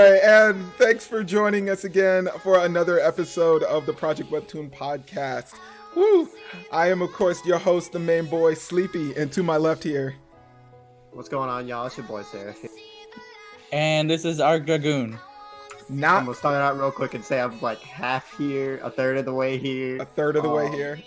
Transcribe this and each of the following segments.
right, and thanks for joining us again for another episode of the Project Webtoon podcast. Woo! I am, of course, your host, the main boy, Sleepy, and to my left here. What's going on, y'all? It's your boy, Seraph. And this is our Dragoon. I'm gonna start out real quick and say I'm like half here, a third of the way here. A third of the way here.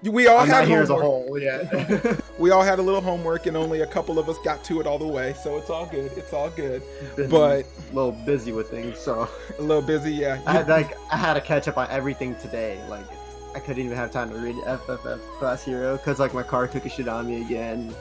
we all I'm had not here homework. as a whole, yeah. We all had a little homework, and only a couple of us got to it all the way, so it's all good. It's all good. Been But a little busy with things, so a little busy, yeah. I had to catch up on everything today. Like I couldn't even have time to read FFF Class Hero because like my car took a shit on me again.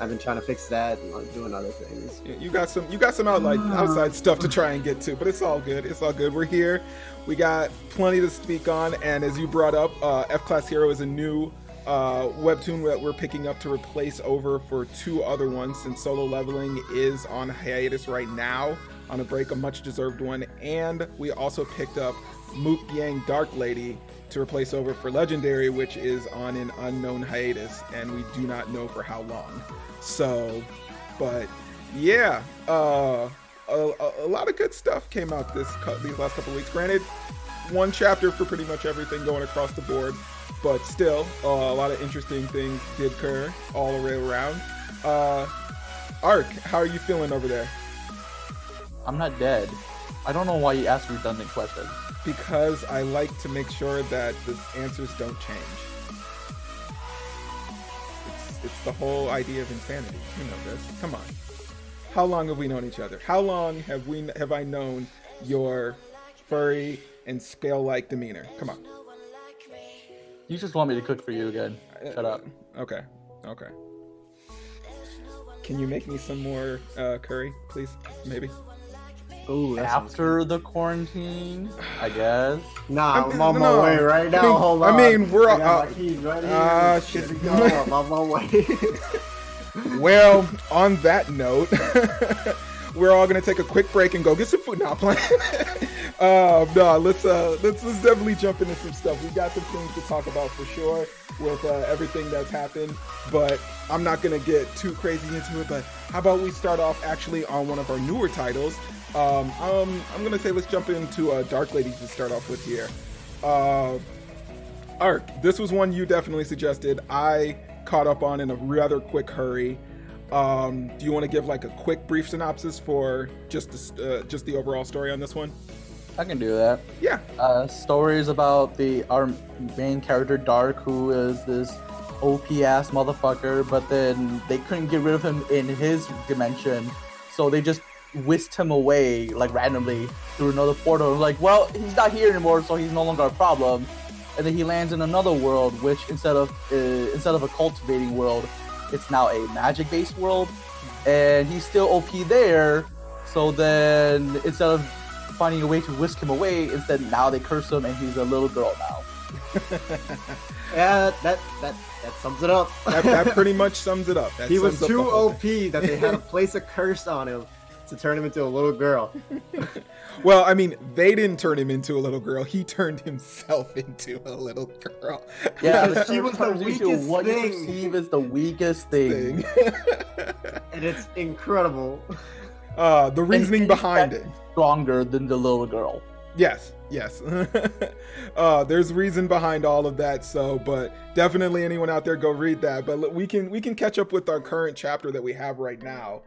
I've been trying to fix that and like doing other things. You got some outside stuff to try and get to, but it's all good. It's all good. We're here. We got plenty to speak on, and as you brought up, F-Class Hero is a new webtoon that we're picking up to replace over for two other ones, since Solo Leveling is on hiatus right now, on a break, a much deserved one, and we also picked up Mookhyang Dark Lady to replace over for Legendary, which is on an unknown hiatus, and we do not know for how long. So, but yeah, a lot of good stuff came out these last couple weeks. Granted, one chapter for pretty much everything going across the board, but still, a lot of interesting things did occur all the way around. Ark, how are you feeling over there? I'm not dead. I don't know why you asked redundant questions. Because I like to make sure that the answers don't change. It's the whole idea of insanity. You know this. Come on. How long have we known each other? How long have I known your furry and scale-like demeanor? Come on. You just want me to cook for you again. Shut up. Okay. Can you make me some more curry, please? Maybe. Ooh, after the quarantine, I guess. Nah, I'm on my way right now. Hold on. I mean, we're my keys right here. Shit. I'm on my way. Well, on that note, we're all gonna take a quick break and go get some food. Not playing. Let's definitely jump into some stuff. We got some things to talk about for sure with everything that's happened, but I'm not gonna get too crazy into it. But how about we start off actually on one of our newer titles? I'm gonna say let's jump into Dark Lady to start off with here. Ark, this was one you definitely suggested. I caught up on in a rather quick hurry. Do you want to give like a quick brief synopsis for just the overall story on this one? I can do that. Yeah. Story is about our main character Dark, who is this OP ass motherfucker, but then they couldn't get rid of him in his dimension, so they just whisked him away like randomly through another portal. Like, well, he's not here anymore, so he's no longer a problem. And then he lands in another world, which instead of a cultivating world, it's now a magic-based world, and he's still OP there. So then instead of finding a way to whisk him away, instead now they curse him, and he's a little girl now. Yeah, that sums it up. That pretty much sums it up. He was too OP that they had to place a curse on him to turn him into a little girl. Well, I mean, they didn't turn him into a little girl. He turned himself into a little girl. Yeah, she was the weakest what thing. you perceive as the weakest thing. And it's incredible. The reasoning behind it. Stronger than the little girl. Yes. There's reason behind all of that. So, but definitely anyone out there, go read that. But we can catch up with our current chapter that we have right now.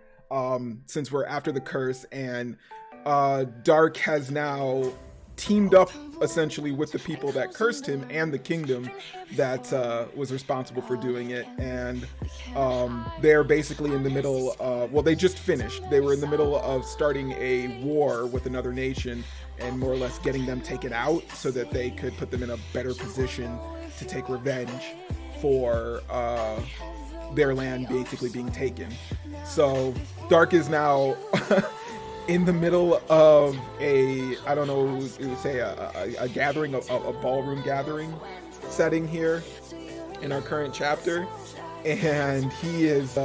Since we're after the curse, and Dark has now teamed up essentially with the people that cursed him and the kingdom that was responsible for doing it, and they're basically in the middle of, well, they just finished. They were in the middle of starting a war with another nation and more or less getting them taken out so that they could put them in a better position to take revenge for their land basically being taken. So Dark is now in the middle of a gathering, a ballroom gathering setting here in our current chapter, and he is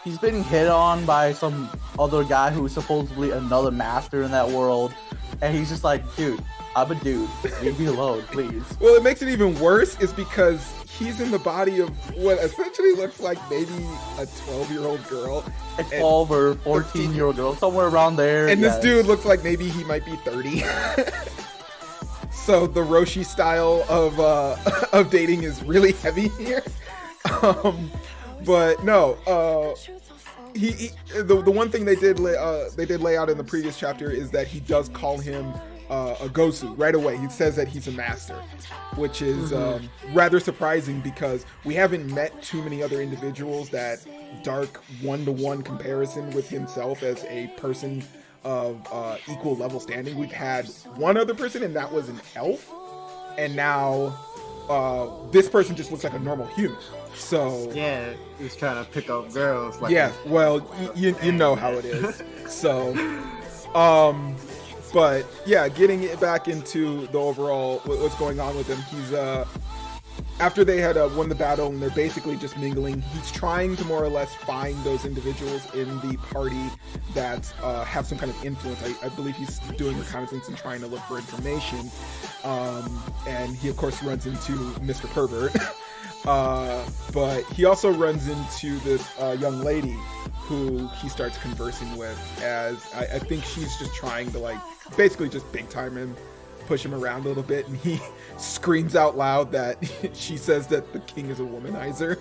he's being hit on by some other guy who's supposedly another master in that world, and he's just like, dude, I'm a dude. Leave me alone, please. Well, it makes it even worse is because he's in the body of what essentially looks like maybe a 12-year-old girl. A 12 or 14-year-old girl, somewhere around there. And this dude looks like maybe he might be 30. So the Roshi style of dating is really heavy here. But no, the one thing they did lay out in the previous chapter is that he does call him a Gosu right away. He says that he's a master, which is rather surprising because we haven't met too many other individuals that Dark one-to-one comparison with himself as a person of equal level standing. We've had one other person, and that was an elf, and now this person just looks like a normal human. So yeah, he's trying to pick up girls. Like yeah, well, you know how it is. So, but yeah, getting it back into the overall what's going on with him. He's after they had won the battle and they're basically just mingling. He's trying to more or less find those individuals in the party that have some kind of influence. I believe he's doing reconnaissance and trying to look for information. And he of course runs into Mr. Pervert. But he also runs into this young lady who he starts conversing with, as I think she's just trying to like basically just big time him, push him around a little bit, and he screams out loud that she says that the king is a womanizer.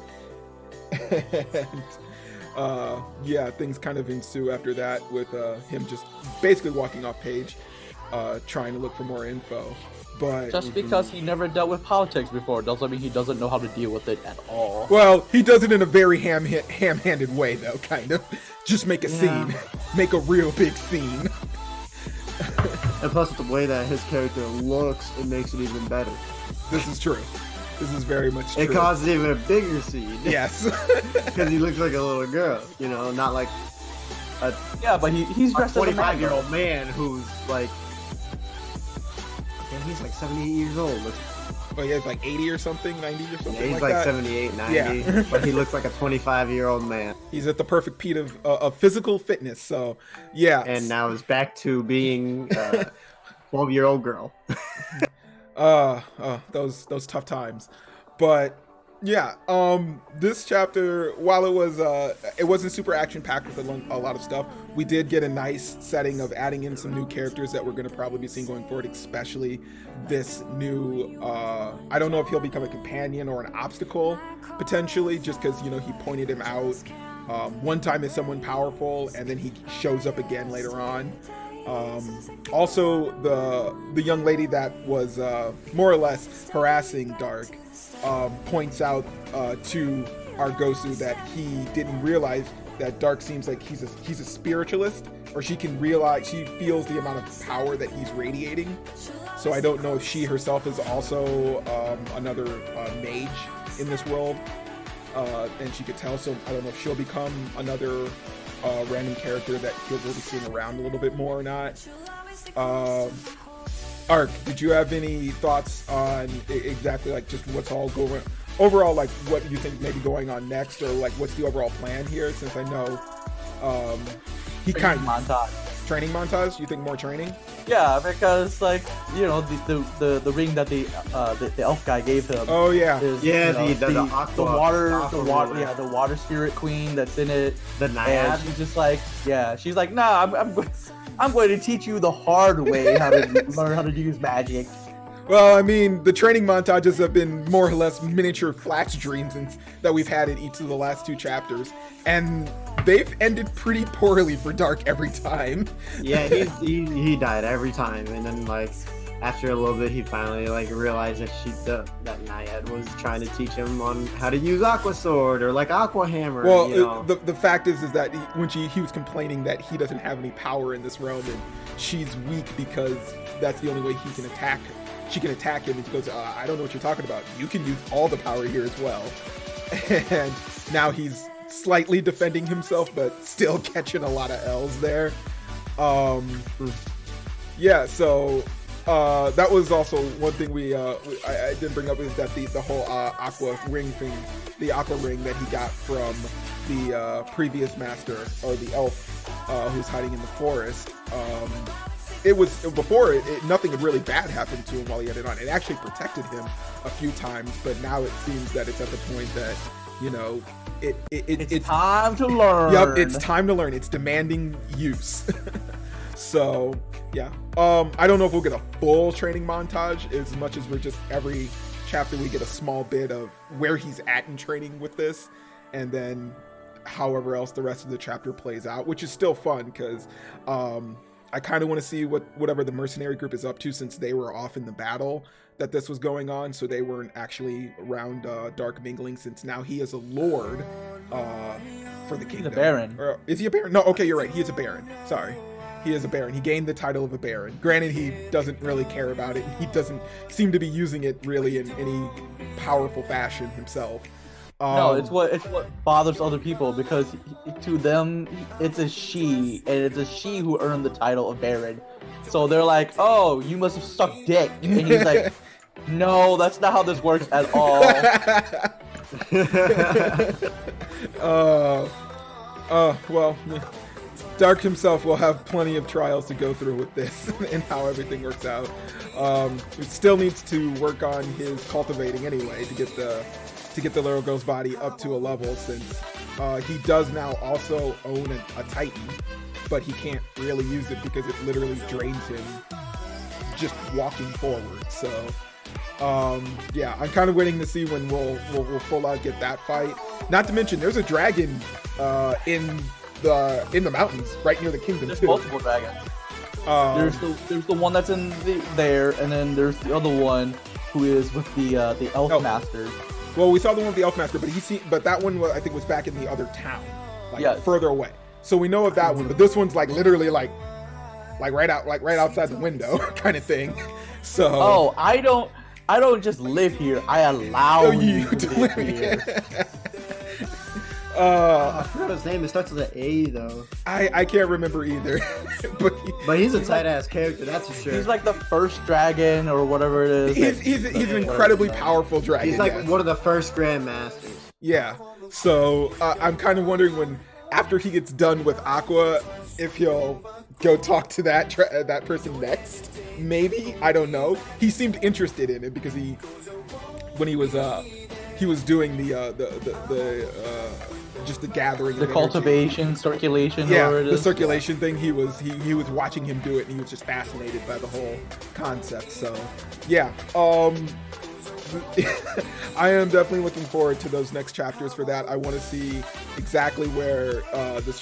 And yeah, things kind of ensue after that with him just basically walking off page, trying to look for more info. But just because he never dealt with politics before doesn't mean he doesn't know how to deal with it at all. Well, he does it in a very ham-handed way, though, kind of. Just make a scene. Make a real big scene. And plus, the way that his character looks, it makes it even better. This is true. This is very much true. It causes even a bigger scene. Yes. Because he looks like a little girl, you know, not like a but he's dressed as a 25-year-old man who's like, yeah, he's like 78 years old. Oh, yeah, it's like 80 or something, 90 or something. Yeah, he's like like that. 78, 90. Yeah. But he looks like a 25-year-old man. He's at the perfect peak of physical fitness. So, yeah. And now he's back to being a 12-year-old girl. Those tough times. But yeah, this chapter, while it wasn't super action packed with a lot of stuff, we did get a nice setting of adding in some new characters that we're going to probably be seeing going forward, especially this new I don't know if he'll become a companion or an obstacle potentially, just because, you know, he pointed him out one time as someone powerful, and then he shows up again later on. Also, the young lady that was more or less harassing Dark points out to our Gosu that he didn't realize that Dark seems like he's a spiritualist, or she feels the amount of power that he's radiating. So I don't know if she herself is also another mage in this world, and she could tell. So I don't know if she'll become another random character that he'll be seeing around a little bit more or not. Ark, did you have any thoughts on exactly like just what's all going overall, like what you think may be going on next, or like what's the overall plan here? Since I know he kind of training montage. You think more training? Yeah, because like, you know, the ring that the elf guy gave him. Oh yeah, is, yeah, you know, the the water spirit queen that's in it. The Naiad. And she's just like, yeah, she's like, nah, I'm going to teach you the hard way how to learn how to use magic. Well, I mean, the training montages have been more or less miniature flash dreams that we've had in each of the last two chapters, and they've ended pretty poorly for Dark every time. Yeah, he died every time, and then like after a little bit, he finally like realized that that Naiad was trying to teach him on how to use Aqua Sword or like Aqua Hammer. Well, you know? the fact is that when he was complaining that he doesn't have any power in this realm, and she's weak because that's the only way he can attack her. She can attack him, and he goes, I don't know what you're talking about. You can use all the power here as well. And now he's slightly defending himself, but still catching a lot of L's there. Yeah, so that was also one thing I didn't bring up, is that the whole aqua ring thing, the aqua ring that he got from the previous master, or the elf who's hiding in the forest. it was before nothing really bad happened to him while he had it on. It actually protected him a few times, but now it seems that it's at the point that, you know, it's time to learn. Yep, it's time to learn. It's demanding use. So yeah, I don't know if we'll get a full training montage as much as we're just every chapter we get a small bit of where he's at in training with this, and then however else the rest of the chapter plays out, which is still fun because I kind of want to see whatever the mercenary group is up to, since they were off in the battle that this was going on, so they weren't actually around Dark mingling, since now he is a lord for the kingdom. He's a baron. Or, is he a baron? No, okay, you're right. He is a baron. Sorry. He is a baron. He gained the title of a baron. Granted, he doesn't really care about it. He doesn't seem to be using it really in any powerful fashion himself. No, it's what bothers other people, because to them it's a she, and it's a she who earned the title of baron. So they're like, "Oh, you must have sucked dick," and he's like, "No, that's not how this works at all." Well, Dark himself will have plenty of trials to go through with this and how everything works out. He still needs to work on his cultivating anyway to get the little girl's body up to a level, since he does now also own a Titan, but he can't really use it because it literally drains him just walking forward. So yeah, I'm kind of waiting to see when we'll full out get that fight. Not to mention there's a dragon in the mountains right near the kingdom. There's too. multiple dragons. There's the one that's in there, and then there's the other one who is with the elf master. Well, we saw the one with the elf master, but that one I think was back in the other town, further away. So we know of that one, but this one's like literally like right outside the window kind of thing. So I don't just live here. I allow you to live here. I forgot his name. It starts with an A though. I can't remember either. but he's a tight ass character, that's for sure. He's like the first dragon or whatever it is. He's an incredibly powerful dragon. He's like one of the first grandmasters. Yeah. So I'm kind of wondering when after he gets done with Aqua, if he'll go talk to that person next. Maybe, I don't know. He seemed interested in it because when he was doing just the gathering, the cultivation, circulation, whatever it is. The circulation thing. He was watching him do it, and he was just fascinated by the whole concept. So, yeah. I am definitely looking forward to those next chapters for that. I want to see exactly where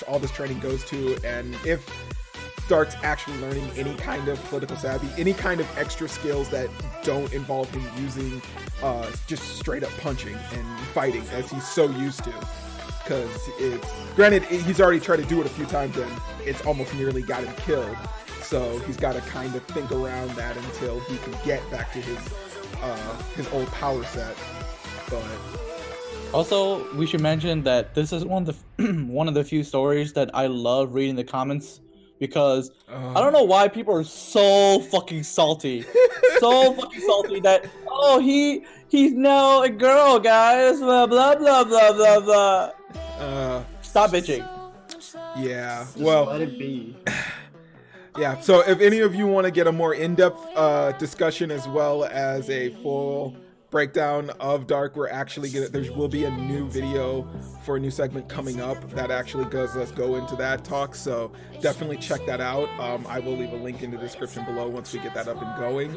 all this training goes to, and if Dark's actually learning any kind of political savvy, any kind of extra skills that don't involve him using just straight up punching and fighting as he's so used to. Because granted, he's already tried to do it a few times and it's almost nearly got him killed. So he's got to kind of think around that until he can get back to his old power set. But also, we should mention that this is one of the few stories that I love reading the comments, because I don't know why people are so fucking salty. So fucking salty that, he's now a girl, guys, blah blah blah blah blah blah. Stop bitching. Yeah, Just well, let it be. Yeah, so if any of you want to get a more in-depth discussion as well as a full breakdown of Dark, there will be a new video for a new segment coming up that actually does us go into that talk, so definitely check that out. I will leave a link in the description below once we get that up and going.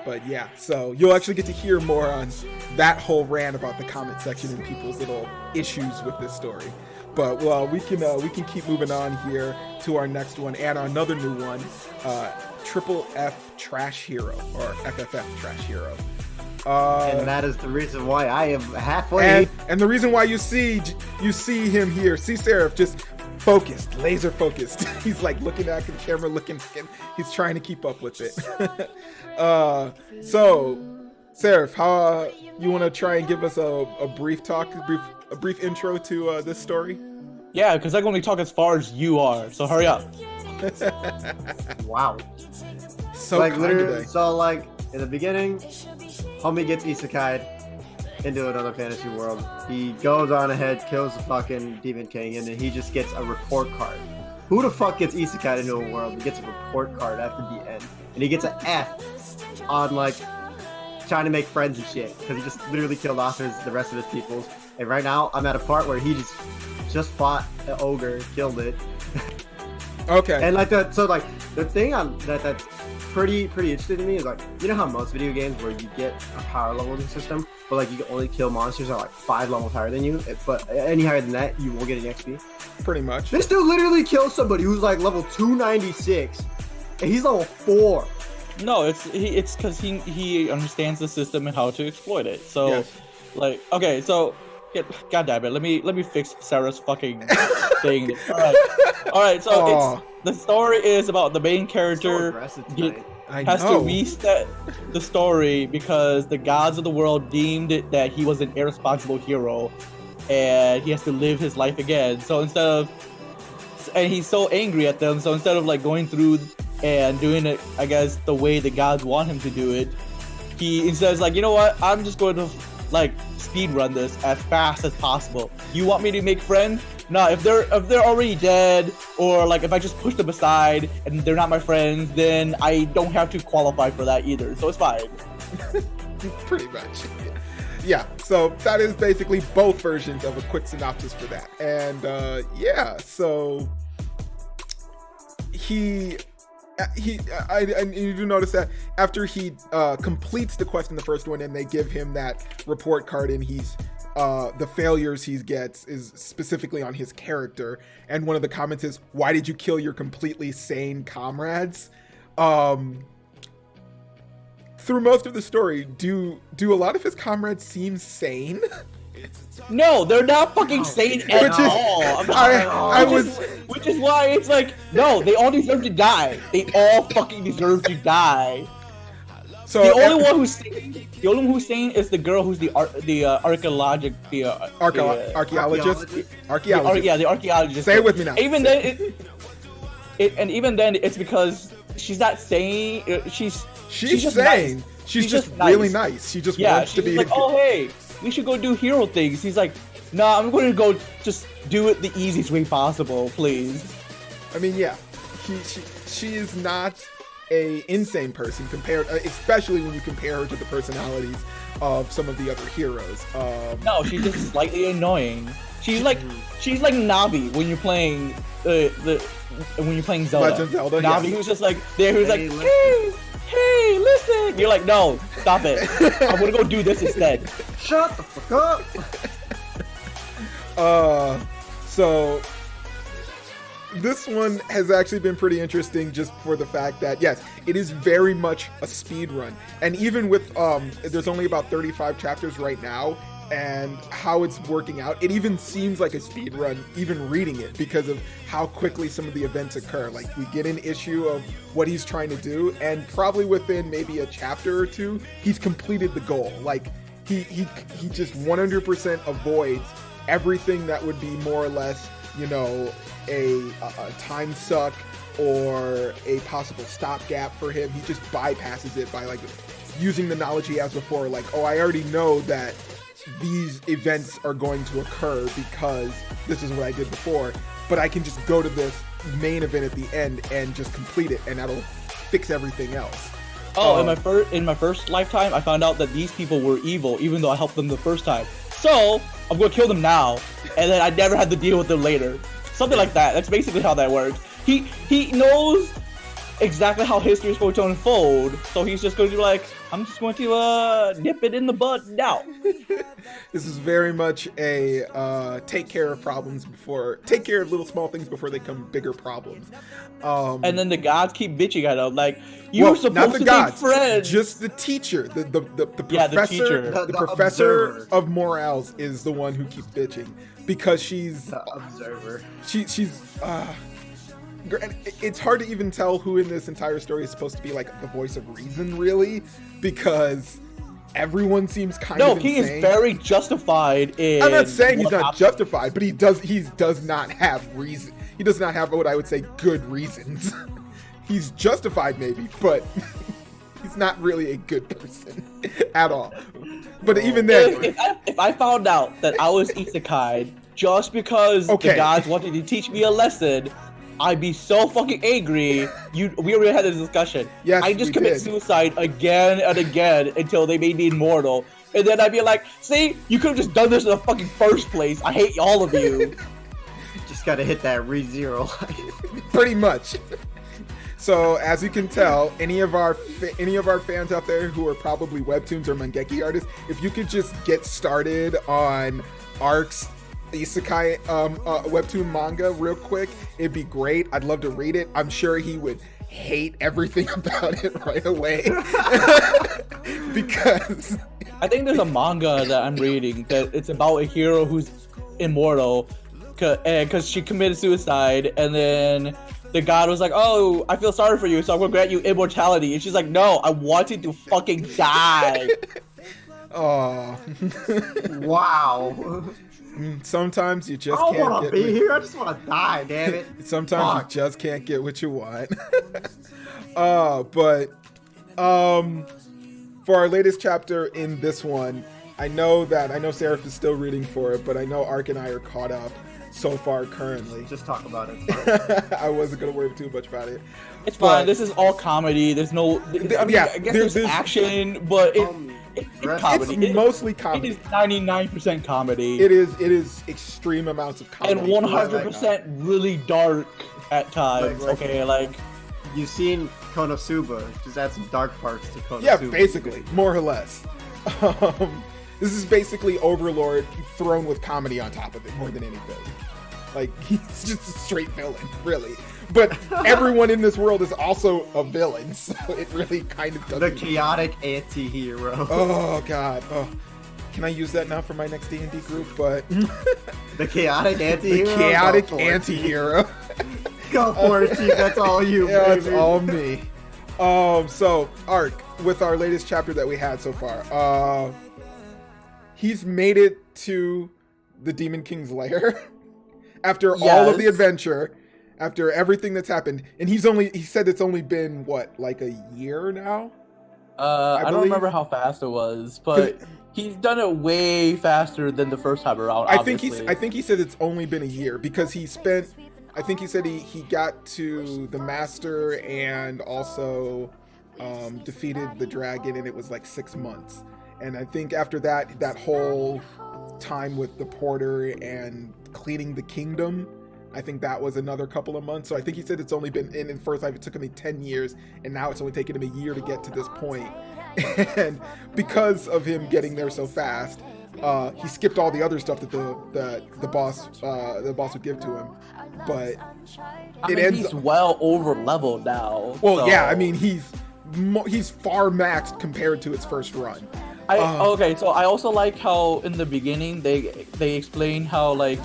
But yeah, so you'll actually get to hear more on that whole rant about the comment section and people's little issues with this story. But well, we can keep moving on here to our next one and another new one, Triple F Trash Hero, or FFF Trash Hero. And that is the reason why I am halfway. And the reason why you see him here, see Seraph just focused, laser focused. He's like looking at the camera, he's trying to keep up with it. So, Seraph, how you want to try and give us a brief intro to this story? Yeah, because I can only talk as far as you are, so hurry up. Wow. So like literally, so like in the beginning, homie gets isekai'd into another fantasy world. He goes on ahead, kills the fucking Demon King, and then he just gets a report card who the fuck gets isekai into a world and gets a report card after the end, and he gets an F on like trying to make friends and shit because he just literally killed off the rest of his people. And right now, I'm at a part where he just fought an ogre, killed it. Okay. And like the thing that's pretty interesting to me is like, you know how most video games where you get a power leveling system, but like you can only kill monsters that are like 5 levels higher than you, but any higher than that you will get an XP. Pretty much. This dude literally killed somebody who's like level 296, and he's level 4. No, it's because he understands the system and how to exploit it. So, Yes. like, okay, so. God damn it! Let me fix Sarah's fucking thing. All right. So it's the story is about the main character has to reset the story because the gods of the world deemed it that he was an irresponsible hero, and he has to live his life again. So and he's so angry at them. So instead of like going through and doing it, I guess the way the gods want him to do it, he instead is like, you know what? I'm just going to like speed run this as fast as possible. You want me to make friends? No, if they're already dead, or like if I just push them aside and they're not my friends, then I don't have to qualify for that either. So it's fine. Pretty much. Yeah, so that is basically both versions of a quick synopsis for that. And yeah, so you do notice that after he completes the quest in the first one and they give him that report card, and he's the failures he gets is specifically on his character, and one of the comments is, why did you kill your completely sane comrades? Through most of the story, do a lot of his comrades seem sane? No, they're not fucking sane at all. Which is why it's like, no, they all deserve to die. They all fucking deserve to die. So the only one who's sane is the girl who's the archaeologist. Yeah, the archaeologist. Say it with me now. Even then, even then, it's because she's not sane. She's just sane. Nice. She's just really nice. She just wants to be like, oh hey, we should go do hero things. He's like, nah, I'm going to go just do it the easiest way possible, please. I mean, yeah, she is not a insane person compared, especially when you compare her to the personalities of some of the other heroes. No, she's just slightly annoying. She's like Navi when you're playing when you're playing Zelda. Legend Zelda. Navi, yes. who's just like there, who's like, hey, listen. You're like, no, stop it. I'm gonna go do this instead. Shut the fuck up. So this one has actually been pretty interesting just for the fact that, yes, it is very much a speed run. And even with, there's only about 35 chapters right now, and how it's working out, it even seems like a speed run, even reading it, because of how quickly some of the events occur. Like, we get an issue of what he's trying to do, and probably within maybe a chapter or two, he's completed the goal. Like, he just 100% avoids everything that would be more or less, you know, a time suck or a possible stopgap for him. He just bypasses it by like using the knowledge he has before, like, oh, I already know that these events are going to occur because this is what I did before, but I can just go to this main event at the end and just complete it, and that'll fix everything else. Oh, in my first lifetime, I found out that these people were evil, even though I helped them the first time. So I'm gonna kill them now, and then I never had to deal with them later. Something like that. That's basically how that works. He knows exactly how history is going to unfold, so he's just going to be like, I'm just going to nip it in the bud now. This is very much a take care of little small things before they become bigger problems. And then the gods keep bitching at him, like, you're supposed to be friends. Just the teacher, the professor, yeah, the teacher. The professor of morals is the one who keeps bitching because she's the observer. She's it's hard to even tell who in this entire story is supposed to be like the voice of reason, really, because everyone seems kind of insane. No, he is very justified in... I'm not saying he's not justified, but he does not have reason. He does not have what I would say good reasons. He's justified maybe, but he's not really a good person at all. But even then... If I found out that I was isekai just because the gods wanted to teach me a lesson, I'd be so fucking angry. We already had this discussion. Yes, I just we commit did. suicide again and again until they made me immortal. And then I'd be like, see, you could have just done this in the fucking first place. I hate all of you. Just gotta hit that re-zero life. Pretty much. So as you can tell, any of our fans out there who are probably webtoons or mangeki artists, if you could just get started on Ark's isekai webtoon manga real quick, it'd be great. I'd love to read it. I'm sure he would hate everything about it right away. Because I think there's a manga that I'm reading that it's about a hero who's immortal because she committed suicide, and then the god was like, oh, I feel sorry for you, so I'm gonna grant you immortality. And she's like, no, I wanted to fucking die. oh. Wow. Sometimes you just I don't can't want to get be here. I just want to die, damn it. sometimes Fuck. you just can't get what you want. But for our latest chapter in this one, I know Seraph is still reading for it, but I know Ark and I are caught up so far currently. Just talk about it. I wasn't gonna worry too much about it. It's fine. This is all comedy. There's no. I guess there's action, but it's comedy. It's mostly comedy. It is 99% comedy. It is extreme amounts of comedy. And 100% really dark at times. Like- Okay, like You've seen Konosuba. Just add some dark parts to Konosuba. Yeah, basically, more or less. This is basically Overlord thrown with comedy on top of it more than anything. Like, he's just a straight villain, really. But everyone in this world is also a villain, so it really kind of doesn't. The chaotic anti-hero. Oh god. Oh, can I use that now for my next D&D group? But The chaotic anti-hero. the chaotic Go for it, T. anti-hero. Go for it, T. That's all you, Yeah, baby. it's all me. So Ark, with our latest chapter that we had so far, he's made it to the Demon King's lair after all of the adventure, after everything that's happened, and he said it's only been what, like a year now? I don't remember how fast it was, but he's done it way faster than the first time around. I think he said it's only been a year because he spent. I think he said he got to the master and also defeated the dragon, and it was like 6 months. And I think after that whole time with the porter and cleaning the kingdom, I think that was another couple of months. So I think he said it's only been in first life. It took him 10 years, and now it's only taken him a year to get to this point. And because of him getting there so fast, he skipped all the other stuff that the boss would give to him. But he's well over leveled now. Well, so. yeah, I mean he's far maxed compared to its first run. Okay, so I also like how in the beginning they explain how, like,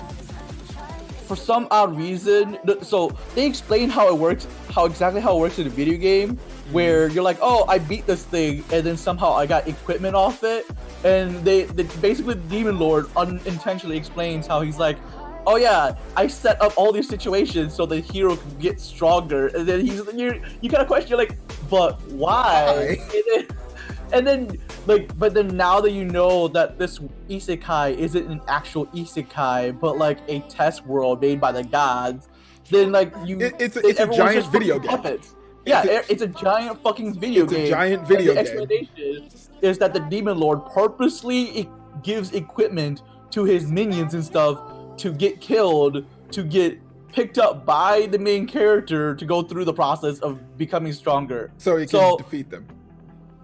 for some odd reason, so they explain how it works, exactly how it works in the video game, where you're like, oh, I beat this thing, and then somehow I got equipment off it, and they basically the Demon Lord unintentionally explains how he's like, oh yeah, I set up all these situations so the hero can get stronger, and then you kind of question, you're like, but why? And then but then now that you know that this isekai isn't an actual isekai, but like a test world made by the gods, then like it's a giant video game. Puppets. Yeah, it's a giant fucking video game. It's a giant video the game. Explanation is that the Demon Lord purposely gives equipment to his minions and stuff to get killed, to get picked up by the main character to go through the process of becoming stronger. So he can defeat them.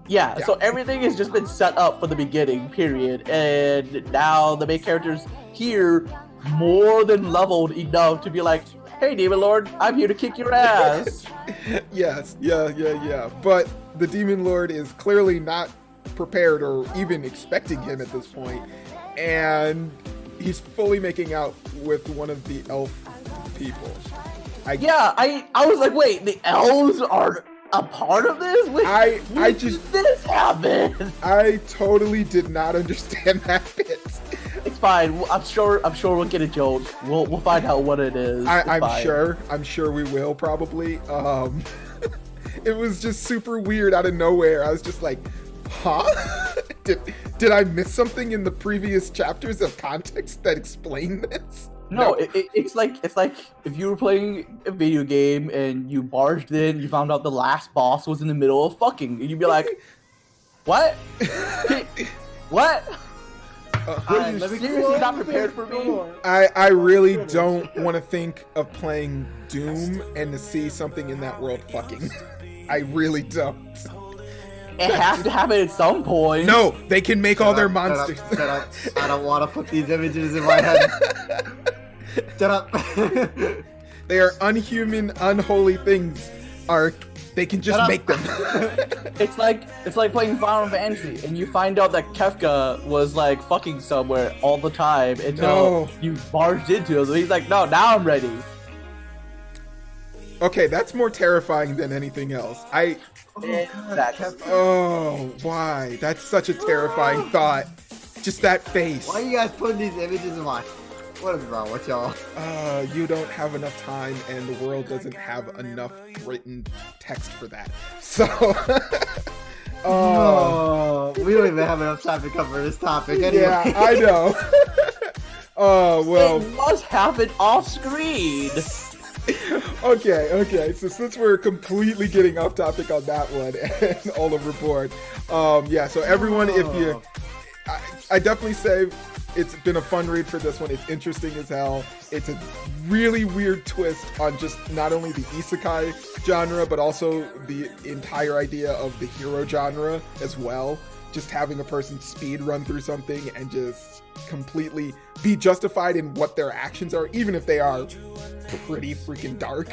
Yeah, so everything has just been set up for the beginning, period. And now the main character's here, more than leveled enough to be like, hey, Demon Lord, I'm here to kick your ass. Yes, yeah. But the Demon Lord is clearly not prepared or even expecting him at this point. And he's fully making out with one of the elf people. I was like, wait, the elves are a part of this? When did this happen? I totally did not understand that bit. It's fine. I'm sure we'll get a joke. We'll find out what it is. I'm sure we will probably. It was just super weird out of nowhere. I was just like, huh? Did I miss something in the previous chapters of context that explain this? No, it's like if you were playing a video game and you barged in, you found out the last boss was in the middle of fucking, and you'd be like, "What? What? Were you seriously not prepared for me?" I really don't want to think of playing Doom and to see something in that world fucking. I really don't. It has to happen at some point. No, they can make all their monsters. Shut up. I don't want to put these images in my head. Shut up. They are unhuman, unholy things. They can just make them. It's like playing Final Fantasy and you find out that Kefka was like fucking somewhere all the time until you barged into him. So he's like, "No, now I'm ready." Okay, that's more terrifying than anything else. Oh, why? That's such a terrifying thought. Just that face. Why are you guys putting these images in my... What is wrong with y'all? You don't have enough time, and the world doesn't have enough written text for that. So... we don't even have enough time to cover this topic anyway. Yeah, I know. Oh, well... It must happen off screen! Okay. So since we're completely getting off topic on that one and all overboard, yeah. So everyone, if you, I definitely say it's been a fun read for this one. It's interesting as hell. It's a really weird twist on just not only the isekai genre, but also the entire idea of the hero genre as well. Just having a person speed run through something and just completely be justified in what their actions are, even if they are pretty freaking dark.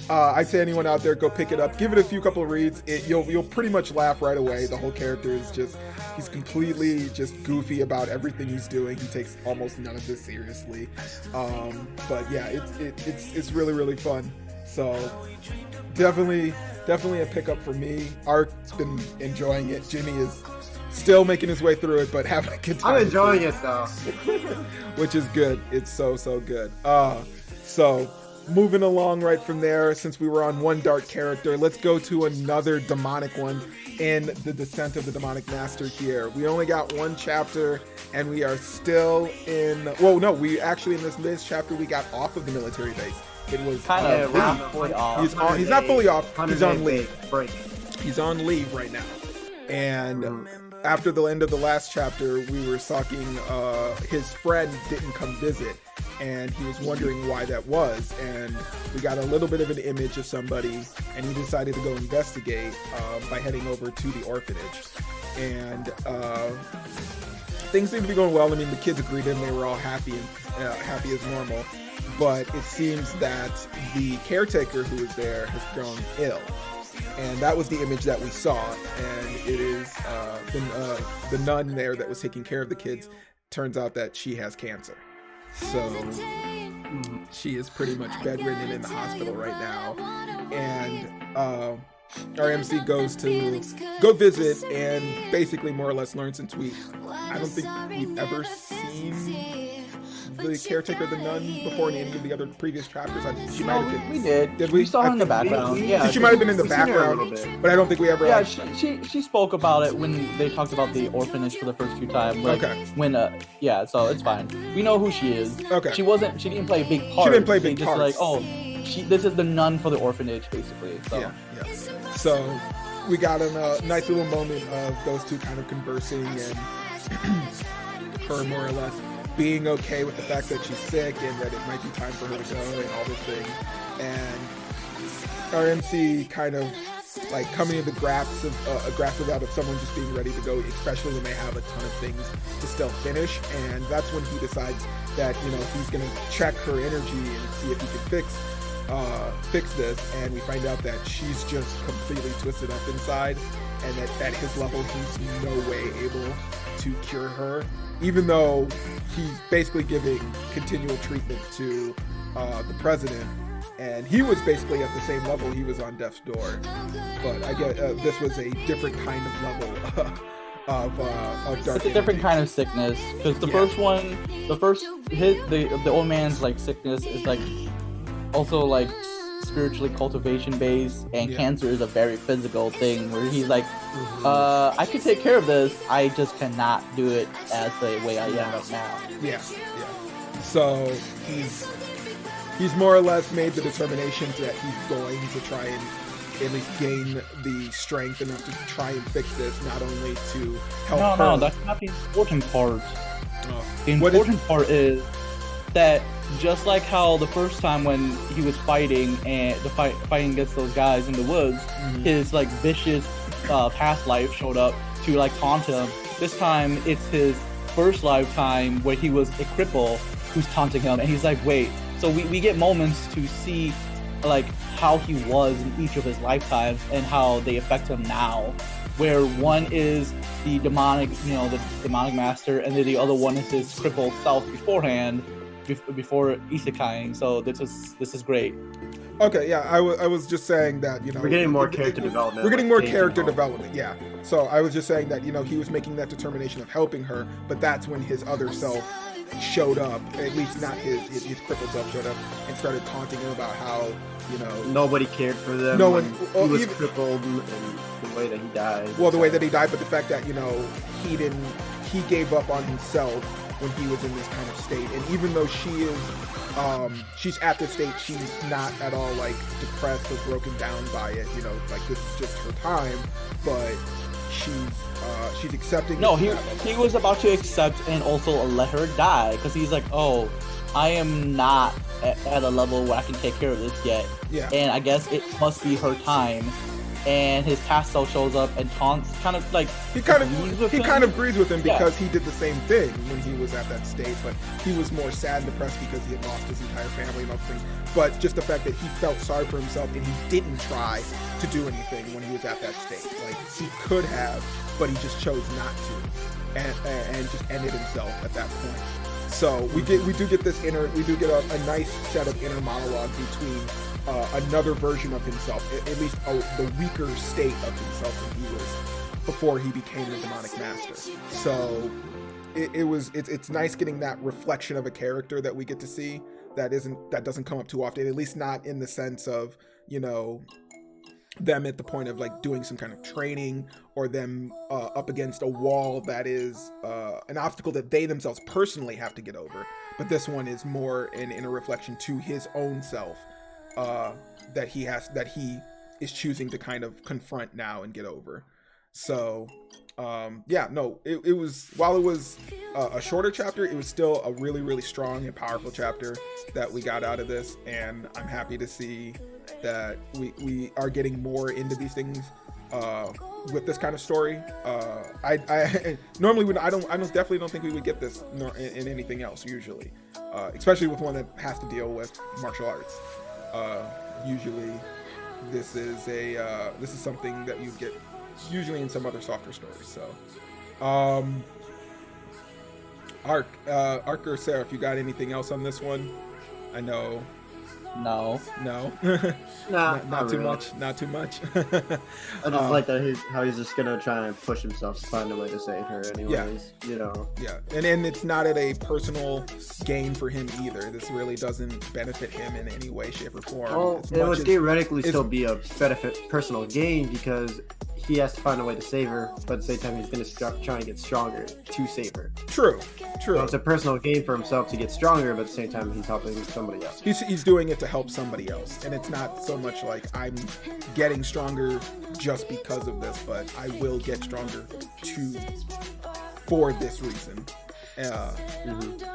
I'd say anyone out there, go pick it up, give it a few couple of reads. You'll pretty much laugh right away. The whole character is he's completely just goofy about everything he's doing. He takes almost none of this seriously. But yeah, it's really, really fun. So definitely a pickup for me. Art's been enjoying it. Jimmy is still making his way through it, but having a good time. I'm enjoying it though. Which is good. It's so good. So moving along right from there, since we were on one dark character, let's go to another demonic one in the Descent of the Demonic Master here. We only got one chapter and we are still in, we actually in this chapter we got off of the military base. It was kind of halfway off. He's not fully off. He's on leave. Break. He's on leave right now. And after the end of the last chapter, we were talking, his friend didn't come visit, and he was wondering why that was. And we got a little bit of an image of somebody, and he decided to go investigate by heading over to the orphanage. And things seem to be going well. I mean, the kids agreed in; they were all happy as normal. But it seems that the caretaker who was there has grown ill. And that was the image that we saw. And it is the nun there that was taking care of the kids. Turns out that she has cancer. So she is pretty much bedridden in the hospital right now. And our MC goes to go visit and basically more or less learn, since I don't think we've ever seen the caretaker, the nun, before in any of the other previous chapters. She might have been. We did. Did we? We saw her in the background. Yeah, she might have been in the background, but I don't think we ever. Yeah, she spoke about it when they talked about the orphanage for the first few times. Like, okay. When so it's fine. We know who she is. Okay. She didn't play a big part. She didn't play big parts. Just like, this is the nun for the orphanage, basically. So. Yeah. So we got a nice little moment of those two kind of conversing and her more or less being okay with the fact that she's sick and that it might be time for her to go and all this thing. And our MC kind of like coming to the grasp of that of someone just being ready to go, especially when they have a ton of things to still finish. And that's when he decides that, he's going to check her energy and see if he can fix this. And we find out that she's just completely twisted up inside, and that at his level he's no way able to cure her, even though he's basically giving continual treatment to the president, and he was basically at the same level he was on death's door. But I get this was a different kind of level of dark. It's a different kind of sickness, because the old man's like sickness is like also like spiritually cultivation based, and cancer is a very physical thing where he's like, I could take care of this, I just cannot do it as the way I am right now. Yeah. So he's more or less made the determination that he's going to try and at least gain the strength enough to try and fix this, not only to help her. No, that's not the important part. Oh. The important part is that just like how the first time when he was fighting and fighting against those guys in the woods, his like vicious past life showed up to like taunt him. This time it's his first lifetime where he was a cripple who's taunting him, and he's like, wait. So we get moments to see like how he was in each of his lifetimes and how they affect him now. Where one is the demonic, the demonic master, and then the other one is his crippled self beforehand, before isekaiing. So this is great. Okay, yeah, I was just saying that, we're getting more character development. We're getting more character development, yeah. So I was just saying that, he was making that determination of helping her, but that's when his other self showed up, at least not his crippled self showed up and started taunting him about how, nobody cared for them. No one. He was crippled, and the way that he died. Well, the way that he died, but the fact that, he gave up on himself when he was in this kind of state. And even though she's at this state, she's not at all like depressed or broken down by it, like this is just her time, but she's accepting. No, he was about to accept and also let her die, because he's like, oh, I am not at a level where I can take care of this yet. Yeah. And I guess it must be her time. And his past self shows up and taunts, kind of like he kind of agrees with him because he did the same thing when he was at that state, but he was more sad and depressed because he had lost his entire family and everything. But just the fact that he felt sorry for himself and he didn't try to do anything when he was at that state. Like he could have, but he just chose not to, and just ended himself at that point. So we do get a nice set of inner monologue between another version of himself, at least the weaker state of himself than he was before he became the demonic master. So it's nice getting that reflection of a character that we get to see that doesn't come up too often, at least not in the sense of them at the point of like doing some kind of training or them up against a wall that is an obstacle that they themselves personally have to get over. But this one is more an inner reflection to his own self that he is choosing to kind of confront now and get over. So it was, while it was a shorter chapter, it was still a really, really strong and powerful chapter that we got out of this, and I'm happy to see that we are getting more into these things with this kind of story. I normally I definitely don't think we would get this in anything else usually, especially with one that has to deal with martial arts. Usually this is something that you get usually in some other softer stories. So Ark or Seraph, you got anything else on this one? I know. No. Not too much. Not too much. I just like that how he's just gonna try and push himself to find a way to save her anyways. Yeah. And it's not at a personal gain for him either. This really doesn't benefit him in any way, shape, or form. Well, it would theoretically still be a personal gain because he has to find a way to save her, but at the same time he's gonna try and get stronger to save her. True. So it's a personal gain for himself to get stronger, but at the same time he's helping somebody else. He's doing it to help somebody else, and it's not so much like I'm getting stronger just because of this, but I will get stronger for this reason.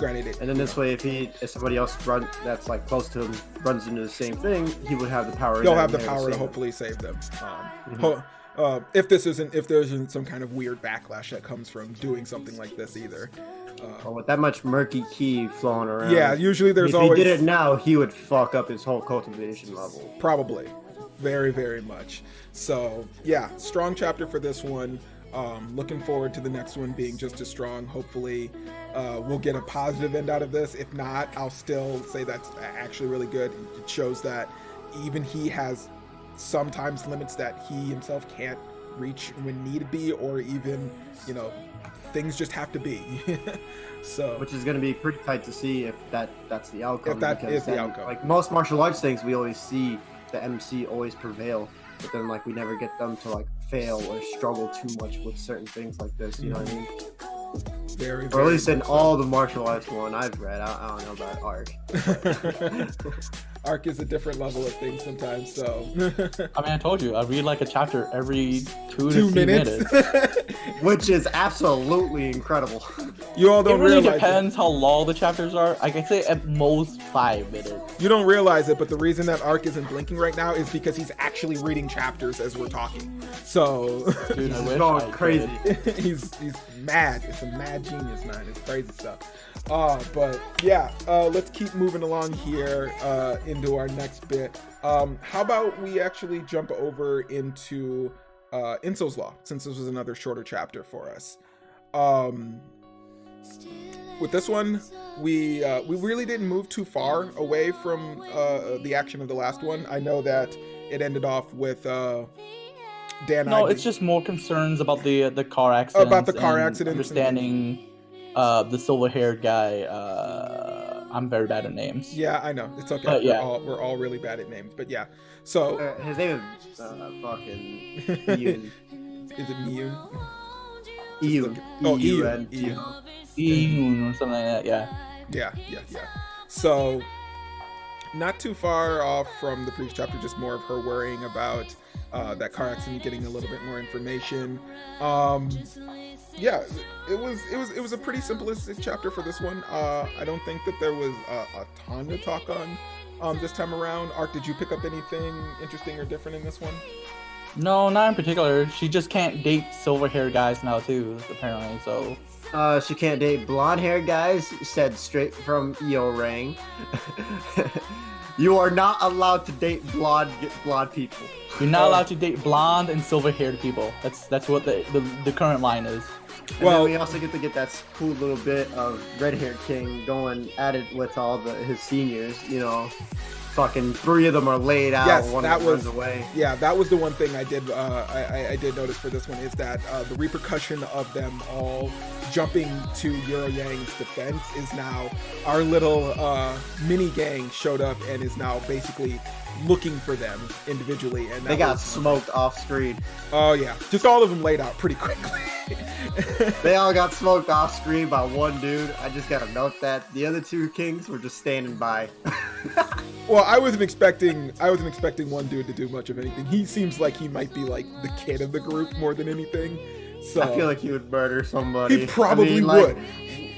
Granted, and then this way, if somebody else that's like close to him runs into the same thing, he would have the power. He'll have the power to hopefully save them. If there isn't some kind of weird backlash that comes from doing something like this either. With that much murky key flowing around. Yeah, usually there's always. If he did it now, he would fuck up his whole cultivation level. Probably, very, very much. So yeah, strong chapter for this one. Looking forward to the next one being just as strong. Hopefully, we'll get a positive end out of this. If not, I'll still say that's actually really good. It shows that even he has sometimes limits that he himself can't reach when need be, or even things just have to be. So, which is going to be pretty tight to see if that's the outcome. If that is the outcome. Like most martial arts things, we always see the MC always prevail, but then like we never get them to like fail or struggle too much with certain things like this. You know what I mean? Very, Or very at least in much so. all the martial arts one I've read. I don't know about Arc. Arc is a different level of things sometimes, so. I mean, I told you, I read like a chapter every 2 to 2 3 minutes. Which is absolutely incredible. You all It don't really realize depends how long the chapters are. I can say at most 5 minutes. You don't realize it, but the reason that Arc isn't blinking right now is because he's actually reading chapters as we're talking. So Dude, I wish going I crazy. could. he's mad. It's a mad genius, man. It's crazy stuff. But yeah, let's keep moving along here into our next bit. How about we actually jump over into Inso's Law, since this was another shorter chapter for us. With this one, we really didn't move too far away from the action of the last one. I know that it ended off with Dan. No, it's just more concerns about the car accident. About the car accidents. Understanding the silver-haired guy. I'm very bad at names. Yeah, I know. It's okay. But yeah. We're all really bad at names. But yeah. So His name is fucking Ian. is it Miyun? Ian. Oh, Ian. Ian or something like that. Yeah. Yeah. So, not too far off from the previous chapter, just more of her worrying about that car accident, getting a little bit more information. Yeah, it was a pretty simplistic chapter for this one. I don't think that there was a ton to talk on this time around. Ark, did you pick up anything interesting or different in this one? No, not in particular. She just can't date silver-haired guys now too, apparently. So. She can't date blonde-haired guys, said straight from Rang. You are not allowed to date blonde people. You're not allowed to date blonde and silver-haired people. That's what the current line is. And well, then we also get to get that cool little bit of red-haired king going at it with all his seniors. Fucking 3 of them are laid out. Yes, one that of them was runs away. Yeah, that was the one thing I did. I did notice for this one is that the repercussion of them all jumping to Yang defense is now our little mini gang showed up and is now basically looking for them individually, and they got smoked off screen. Oh yeah, just all of them laid out pretty quickly. They all got smoked off screen by one dude. I just gotta note that the other 2 kings were just standing by. Well, I wasn't expecting one dude to do much of anything. He seems like he might be like the kid of the group more than anything. So I feel like he would murder somebody. He probably would.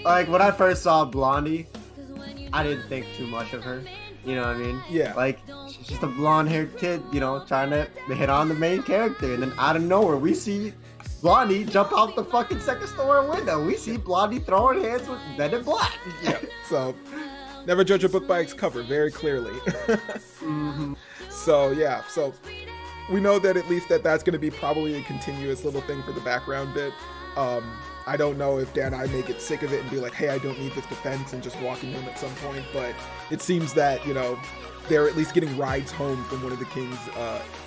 Like when I first saw Blondie, I didn't think too much of her. You know what I mean? Yeah. Like, she's just a blonde-haired kid, trying to hit on the main character. And then out of nowhere, we see Blondie jump out the fucking second story window. We see Blondie throwing hands with Men in Black. Yeah. So, never judge a book by its cover, very clearly. Mm-hmm. So, yeah. So, we know that at least that's going to be probably a continuous little thing for the background bit. I don't know if Dan and I may get sick of it and be like, hey, I don't need this defense and just walk in them at some point, but it seems that, they're at least getting rides home from one of the kings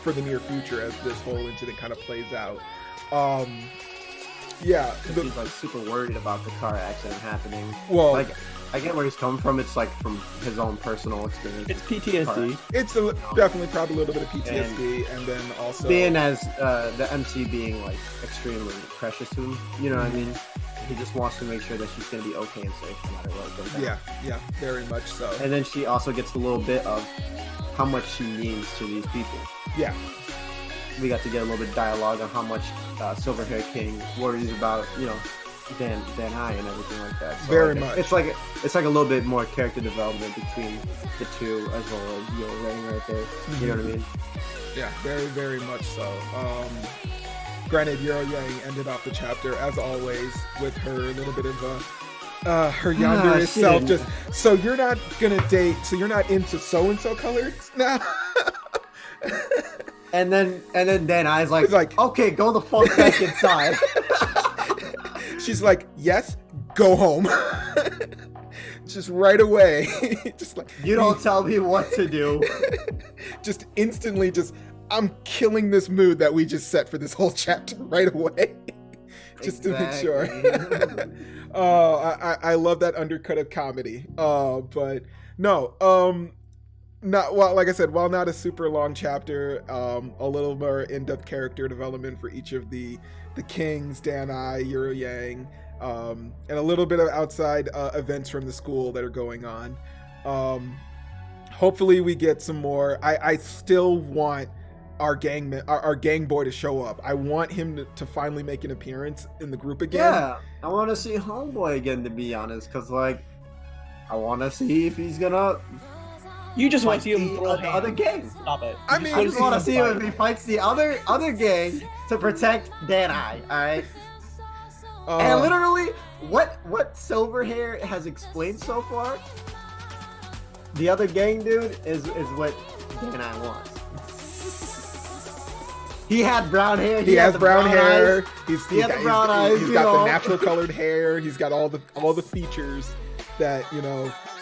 for the near future as this whole incident kind of plays out. Yeah. He's like super worried about the car accident happening. Well, like, I get where he's coming from. It's like from his own personal experience. It's PTSD. It's definitely probably a little bit of PTSD, and then also being as the MC being like extremely precious to him. You know what I mean? He just wants to make sure that she's gonna be okay and safe no matter what goes down. Yeah, very much so. And then she also gets a little bit of how much she means to these people. Yeah. We got to get a little bit of dialogue on how much Silver-Hair King worries about, Dan High and everything like that. So very much. It's like a little bit more character development between the 2 as well as Rang right there. Mm-hmm. You know what I mean? Yeah, very, very much so. Granted, Yang ended off the chapter as always with her little bit of her yandere self. Just so you're not gonna date, so you're not into so and so colors now. And then Dan I's like, okay, go the fuck back inside. She's like, yes, go home. Just right away. Just like, you don't tell me what to do. Just instantly, I'm killing this mood that we just set for this whole chapter right away. Just to make sure. I love that undercut of comedy. But no, not well. Like I said, while not a super long chapter, a little more in-depth character development for each of the kings, Dan I, Yang. and a little bit of outside events from the school that are going on. Hopefully we get some more. I still want our gang boy to show up. I want him to finally make an appearance in the group again. Yeah, I want to see Homeboy again, to be honest, because like I want to see if he's gonna. You just want to see him throw the other gang. Stop it. I just want to see him if he fights the other gang to protect Dan-I. All right. And literally, what Silverhair has explained so far, the other gang dude is what Dan-I wants. He had brown hair. He has brown hair. Eyes. He's got the brown eyes. He's got the natural colored hair. He's got all the features that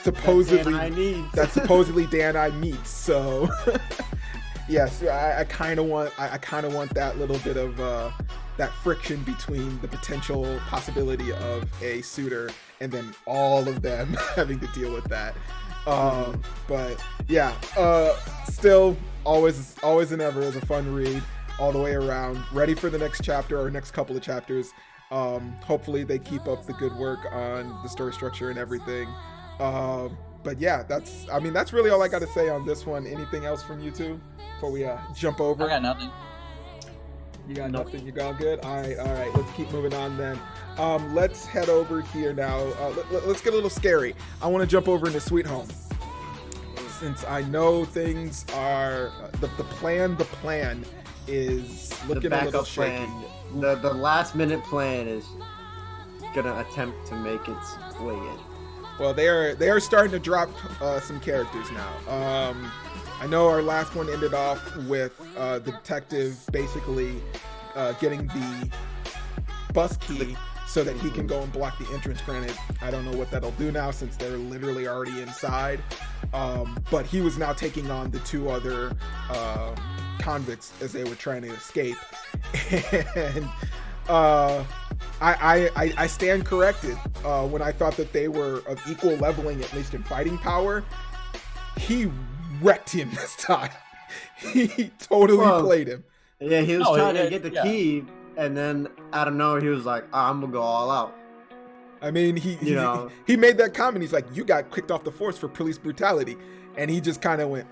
supposedly supposedly Dan-I meets. So yes, I kind of want that little bit of that friction between the potential possibility of a suitor and then all of them having to deal with that. But yeah, still always and ever is a fun read all the way around. Ready for the next chapter or next couple of chapters. Hopefully they keep up the good work on the story structure and everything. But yeah, that's really all I got to say on this one. Anything else from you two before we jump over? I got nothing. You got nothing? You got good? All right. Let's keep moving on then. Let's head over here now. Let's get a little scary. I want to jump over into Sweet Home. Since I know things are the plan is looking a little shaky. The last minute plan is gonna attempt to make its way in. Well, they are starting to drop some characters now. I know our last one ended off with the detective basically getting the bus key so that he can go and block the entrance. Granted, I don't know what that'll do now since they're literally already inside. But he was now taking on the two other convicts as they were trying to escape. And I stand corrected. When I thought that they were of equal leveling, at least in fighting power, he wrecked him this time. He totally played him. Yeah, he was trying to get the key, and then out of nowhere, he was like, I'm gonna go all out. I mean, he made that comment. He's like, you got kicked off the force for police brutality. And he just kind of went,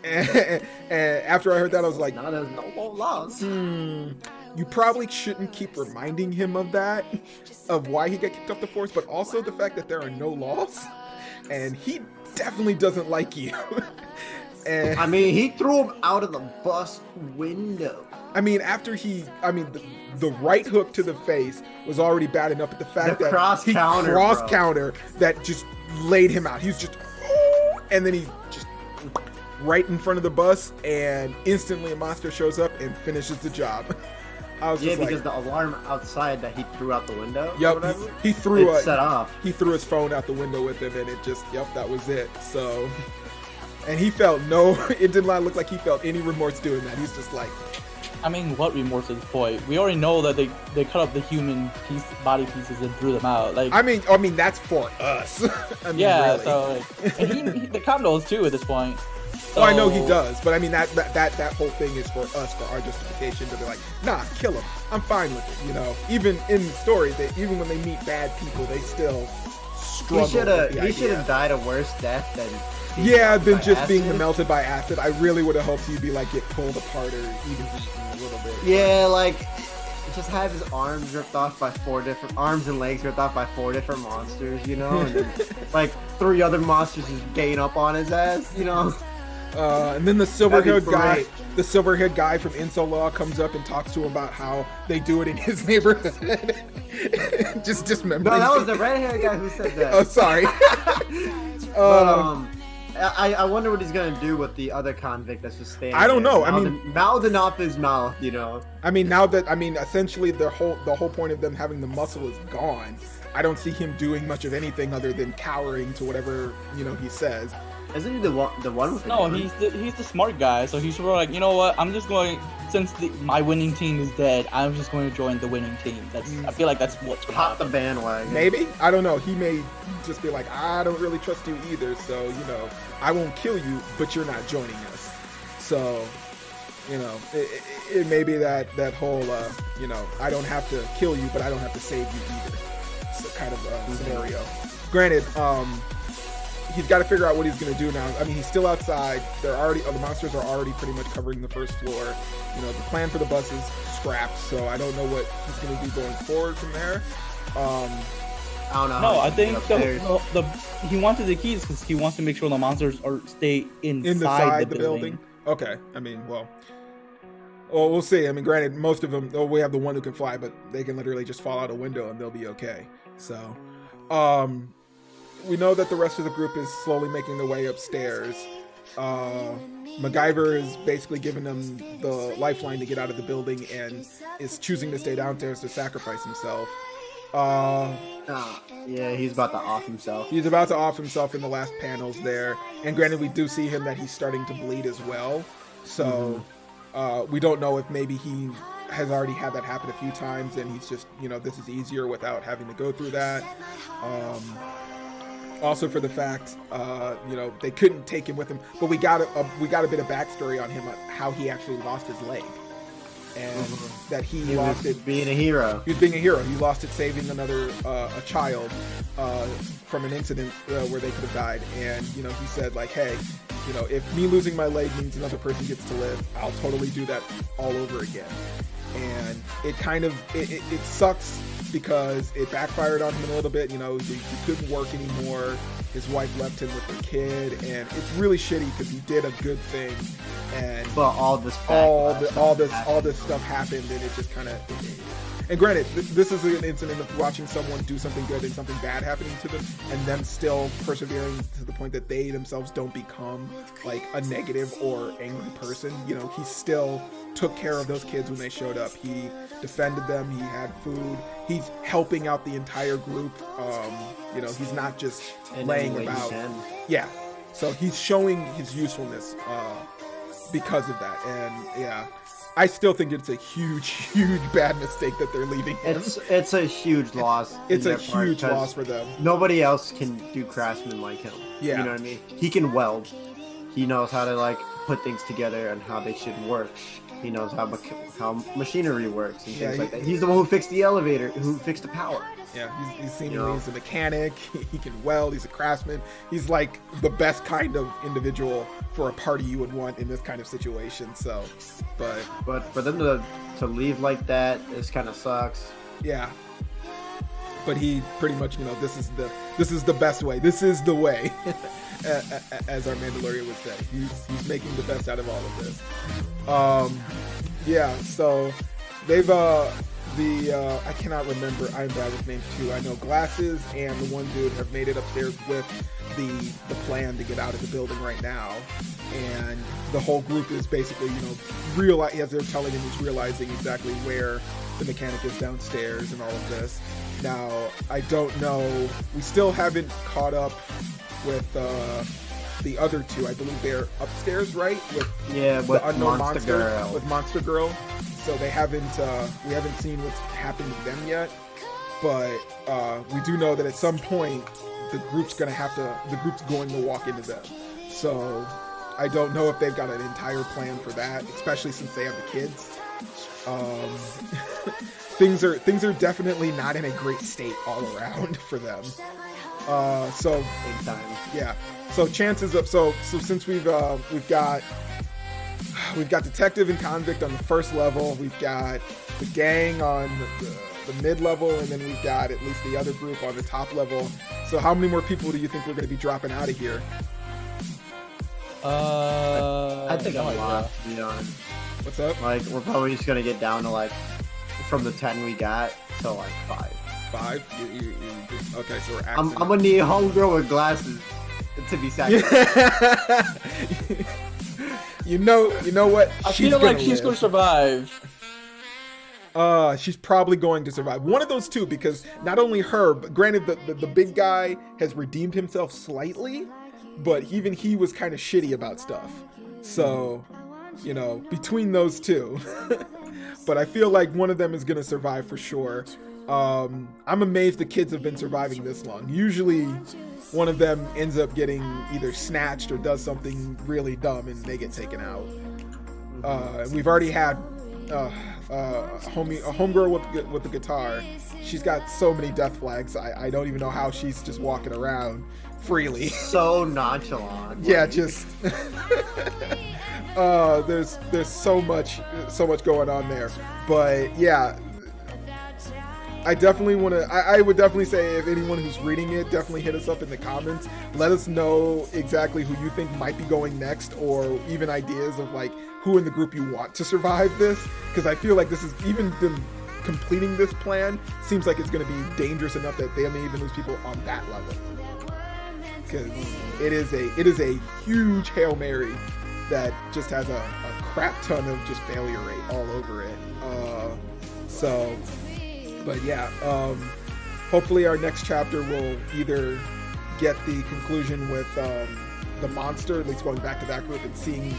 and after I heard that, I was like, no, there's no more laws. You probably shouldn't keep reminding him of that, of why he got kicked off the force, but also the fact that there are no laws. And he definitely doesn't like you. And I mean, he threw him out of the bus window. I mean, the right hook to the face was already bad enough, but the fact that he cross counter that just laid him out. He was just, and then he just right in front of the bus, and instantly a monster shows up and finishes the job. I was just because the alarm outside that he threw out the window. Yep, he threw it set off. He threw his phone out the window with him, and it just, that was it. So, and he felt it did not look like he felt any remorse doing that. He's just like, I mean, what remorse at this point? We already know that they cut up the human body pieces and threw them out. Like, I mean that's for us. I mean, yeah, really. so and the cop knows too at this point. So, I know he does, but I mean that whole thing is for us, for our justification to be like, nah, kill him. I'm fine with it. Even in the story, even when they meet bad people, they still struggle. He should have died a worse death than. Than just being melted by acid. I really would have hoped he'd be like get pulled apart or even eaten a little bit. Yeah, like just have his arms ripped off by arms and legs ripped off by 4 different monsters, and like 3 other monsters just gain up on his ass, And then the silver-haired guy from Inso Law comes up and talks to him about how they do it in his neighborhood. just dismembering. No, that was the red-haired guy who said that. Oh, sorry. I wonder what he's gonna do with the other convict that's just standing. I don't know. Mouthing off his mouth, Essentially the whole point of them having the muscle is gone. I don't see him doing much of anything other than cowering to whatever he says. Isn't he the one with the No, gun? he's the smart guy. So he's like, you know what? I'm just going, since my winning team is dead, I'm just going to join the winning team. I feel like that's what's going to happen. The bandwagon. Maybe, I don't know. He may just be like, I don't really trust you either. So I won't kill you, but you're not joining us. So it may be that whole I don't have to kill you, but I don't have to save you either. kind of scenario. Granted, he's got to figure out what he's going to do now. I mean, he's still outside. The monsters are already pretty much covering the first floor. You know, the plan for the bus is scrapped, so I don't know what he's going to do going forward from there. I don't know. No, I think he wanted the keys because he wants to make sure the monsters stay inside the building. Okay, I mean, well, we'll see. I mean, granted, most of them, we have the one who can fly, but they can literally just fall out a window and they'll be okay. So, we know that the rest of the group is slowly making their way upstairs. MacGyver is basically giving them the lifeline to get out of the building and is choosing to stay downstairs to sacrifice himself. Yeah, he's about to off himself. He's about to off himself in the last panels there. And granted, we do see him that he's starting to bleed as well. So we don't know if maybe he has already had that happen a few times and he's just, this is easier without having to go through that. Also for the fact, they couldn't take him with him, but we got a bit of backstory on him, how he actually lost his leg. And that he lost it being a hero. He was being a hero. He lost it saving a child from an incident where they could have died. And he said like, hey, if me losing my leg means another person gets to live, I'll totally do that all over again. And it kind of it sucks because it backfired on him a little bit. He couldn't work anymore. His wife left him with the kid, and it's really shitty because he did a good thing. But all this stuff happened, and it just kind of. And granted, this is an incident of watching someone do something good and something bad happening to them, and them still persevering to the point that they themselves don't become like a negative or angry person. He still took care of those kids when they showed up. He defended them. He had food. He's helping out the entire group. He's not just laying about. Yeah. So he's showing his usefulness because of that. And yeah, I still think it's a huge, huge bad mistake that they're leaving him. It's a huge loss. It's a huge loss for them. Nobody else can do craftsman like him. Yeah. You know what I mean? He can weld. He knows how to put things together and how they should work. He knows how machinery works and things like that. He's the one who fixed the elevator, who fixed the power. Yeah, he's seemingly he's a mechanic. He can weld. He's a craftsman. He's like the best kind of individual for a party you would want in this kind of situation. So, but for them to leave like that, this kind of sucks. Yeah. But he pretty much, this is the best way. This is the way, as our Mandalorian would say. He's making the best out of all of this. Yeah. So they've I cannot remember. I'm bad with names too. I know Glasses and the one dude have made it upstairs with the plan to get out of the building right now, and the whole group is basically as they're telling him, he's realizing exactly where the mechanic is downstairs and all of this. Now I don't know. We still haven't caught up with the other two. I believe they're upstairs, right? With the unknown monster with Monster Girl. So they haven't we haven't seen what's happened to them yet, but we do know that at some point the group's going to walk into them. So I don't know if they've got an entire plan for that, especially since they have the kids. Things are definitely not in a great state all around for them. So big time. Yeah. So chances of so since we've got detective and convict on the first level, we've got the gang on the mid level, and then we've got at least the other group on the top level. So how many more people do you think we're going to be dropping out of here? I think a lot, to be honest. What's up? We're probably just gonna get down to from the 10 we got to 5. 5? You okay? So we're. I'm gonna need a homegirl with glasses to be sacrificed. You know what? I feel like she's gonna survive. She's probably going to survive. One of those two, because not only her, but granted the big guy has redeemed himself slightly, but even he was kind of shitty about stuff. So, between those two. But I feel like one of them is going to survive for sure. I'm amazed the kids have been surviving this long. Usually one of them ends up getting either snatched or does something really dumb and they get taken out. We've already had homegirl with the guitar. She's got so many death flags. I don't even know how she's just walking around freely. So nonchalant. Yeah, just there's so much going on there. But yeah, I definitely want to. I would definitely say if anyone who's reading it, definitely hit us up in the comments. Let us know exactly who you think might be going next, or even ideas of like who in the group you want to survive this. Because I feel like this is even them completing this plan seems like it's going to be dangerous enough that they may even lose people on that level. Because it is a huge Hail Mary that just has a crap ton of just failure rate all over it. But yeah, hopefully our next chapter will either get the conclusion with the monster, at least going back to that group and seeing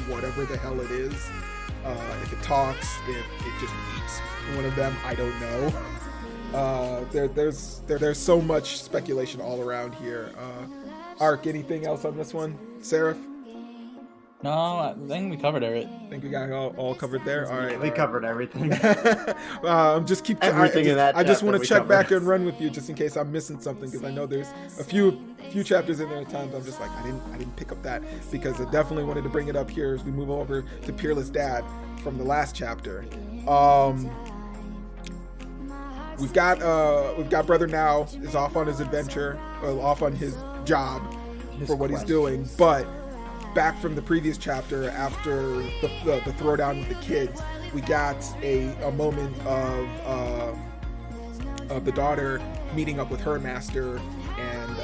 whatever the hell it is. If it talks, if it just eats one of them, I don't know. There's so much speculation all around here. Ark, anything else on this one? Seraph? No, I think we covered it. I think we got it all covered there. All right, we covered everything. Just keep everything in that. I just want to check covered. back and run with you just in case I'm missing something, because I know there's a few chapters in there at times I'm just like I didn't pick up that, because I definitely wanted to bring it up here as we move over to Peerless Dad from the last chapter. We've got Brother Now is off on his adventure, off on his job for what he's doing, but back from the previous chapter, after the throwdown with the kids, we got a moment of the daughter meeting up with her master and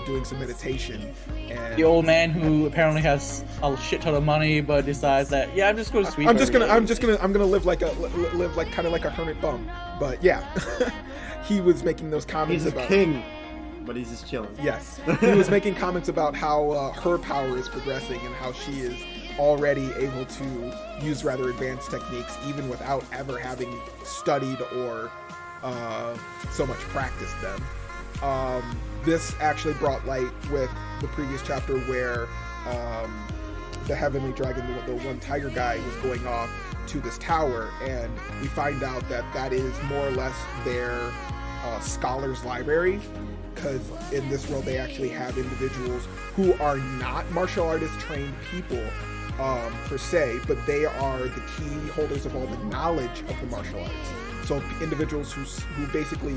doing some meditation. And the old man who apparently has a shit ton of money, but decides that I'm just going to sweep. I'm gonna live like kind of like a hermit bum. But yeah, he was making those comments. He's a about king. But he's just chilling. Yes. He was making comments about how her power is progressing and how she is already able to use rather advanced techniques even without ever having studied or so much practiced them. This actually brought light with the previous chapter where the Heavenly Dragon, the one tiger guy, was going off to this tower, and we find out that is more or less their scholar's library. Because in this world they actually have individuals who are not martial artist trained people per se, but they are the key holders of all the knowledge of the martial arts. So individuals who basically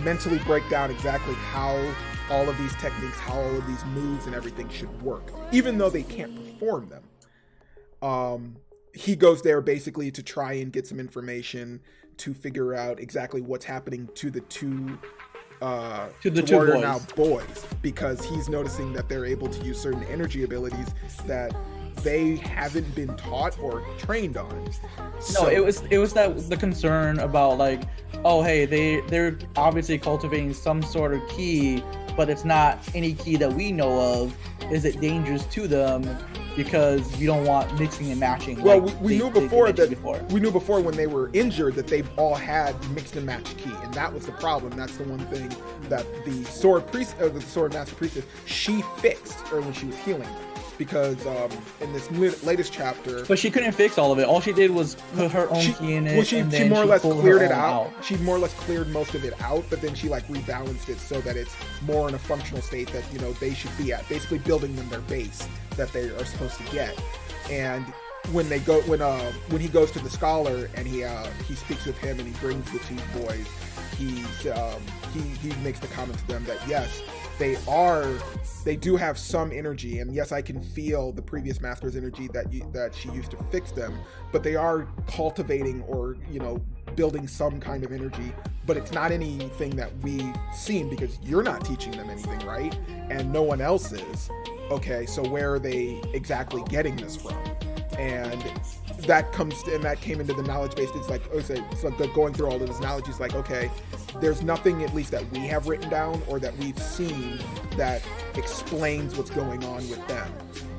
mentally break down exactly how all of these techniques, how all of these moves and everything should work, even though they can't perform them. He goes there basically to try and get some information to figure out exactly what's happening to the two boys. Now boys, because he's noticing that they're able to use certain energy abilities that they haven't been taught or trained on. No, it was the concern about like, oh hey, they're obviously cultivating some sort of key, but it's not any key that we know of. Is it dangerous to them? Because we don't want mixing and matching. Well, we knew before when they were injured that they all had mixed and matched ki, and that was the problem. That's the one thing that the sword master priestess, she fixed her when she was healing them. Because in this latest chapter, but she couldn't fix all of it. All she did was put her own key in it. Well, she more or less cleared it out. She more or less cleared most of it out, but then she like rebalanced it so that it's more in a functional state that they should be at. Basically, building them their base that they are supposed to get. And when he goes to the scholar and he speaks with him and he brings the two boys, he makes the comment to them that yes, they do have some energy, and yes, I can feel the previous master's energy that she used to fix them, but they are cultivating or building some kind of energy, but it's not anything that we've seen because you're not teaching them anything, right? And no one else is. Okay, so where are they exactly getting this from? And that came into the knowledge base. It's like going through all of this knowledge. It's like, okay, there's nothing at least that we have written down or that we've seen that explains what's going on with them.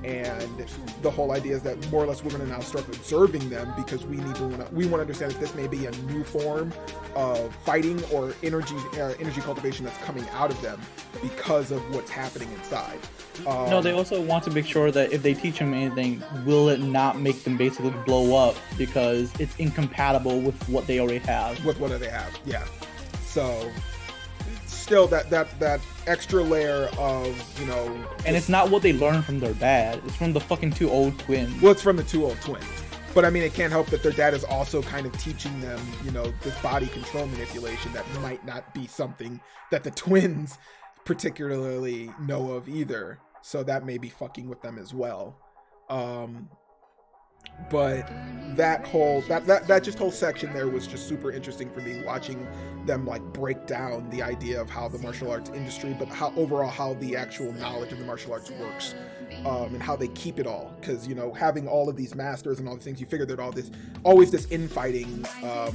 And the whole idea is that more or less we're going to now start observing them because we want to understand that this may be a new form of fighting or energy cultivation that's coming out of them because of what's happening inside. No, they also want to make sure that if they teach them anything, will it not make them basically blow up because it's incompatible with what they already have. With what they have, yeah. So still that extra layer of, you know, and it's not what they learned from their dad. It's from the fucking two old twins. Well, it's from the two old twins. But I mean, it can't help that their dad is also kind of teaching them, you know, this body control manipulation that might not be something that the twins particularly know of either. So that may be fucking with them as well. But that whole section there was just super interesting for me, watching them like break down the idea of how the martial arts industry, but how the actual knowledge of the martial arts works, and how they keep it all. Because, you know, having all of these masters and all these things, you figure that always this infighting,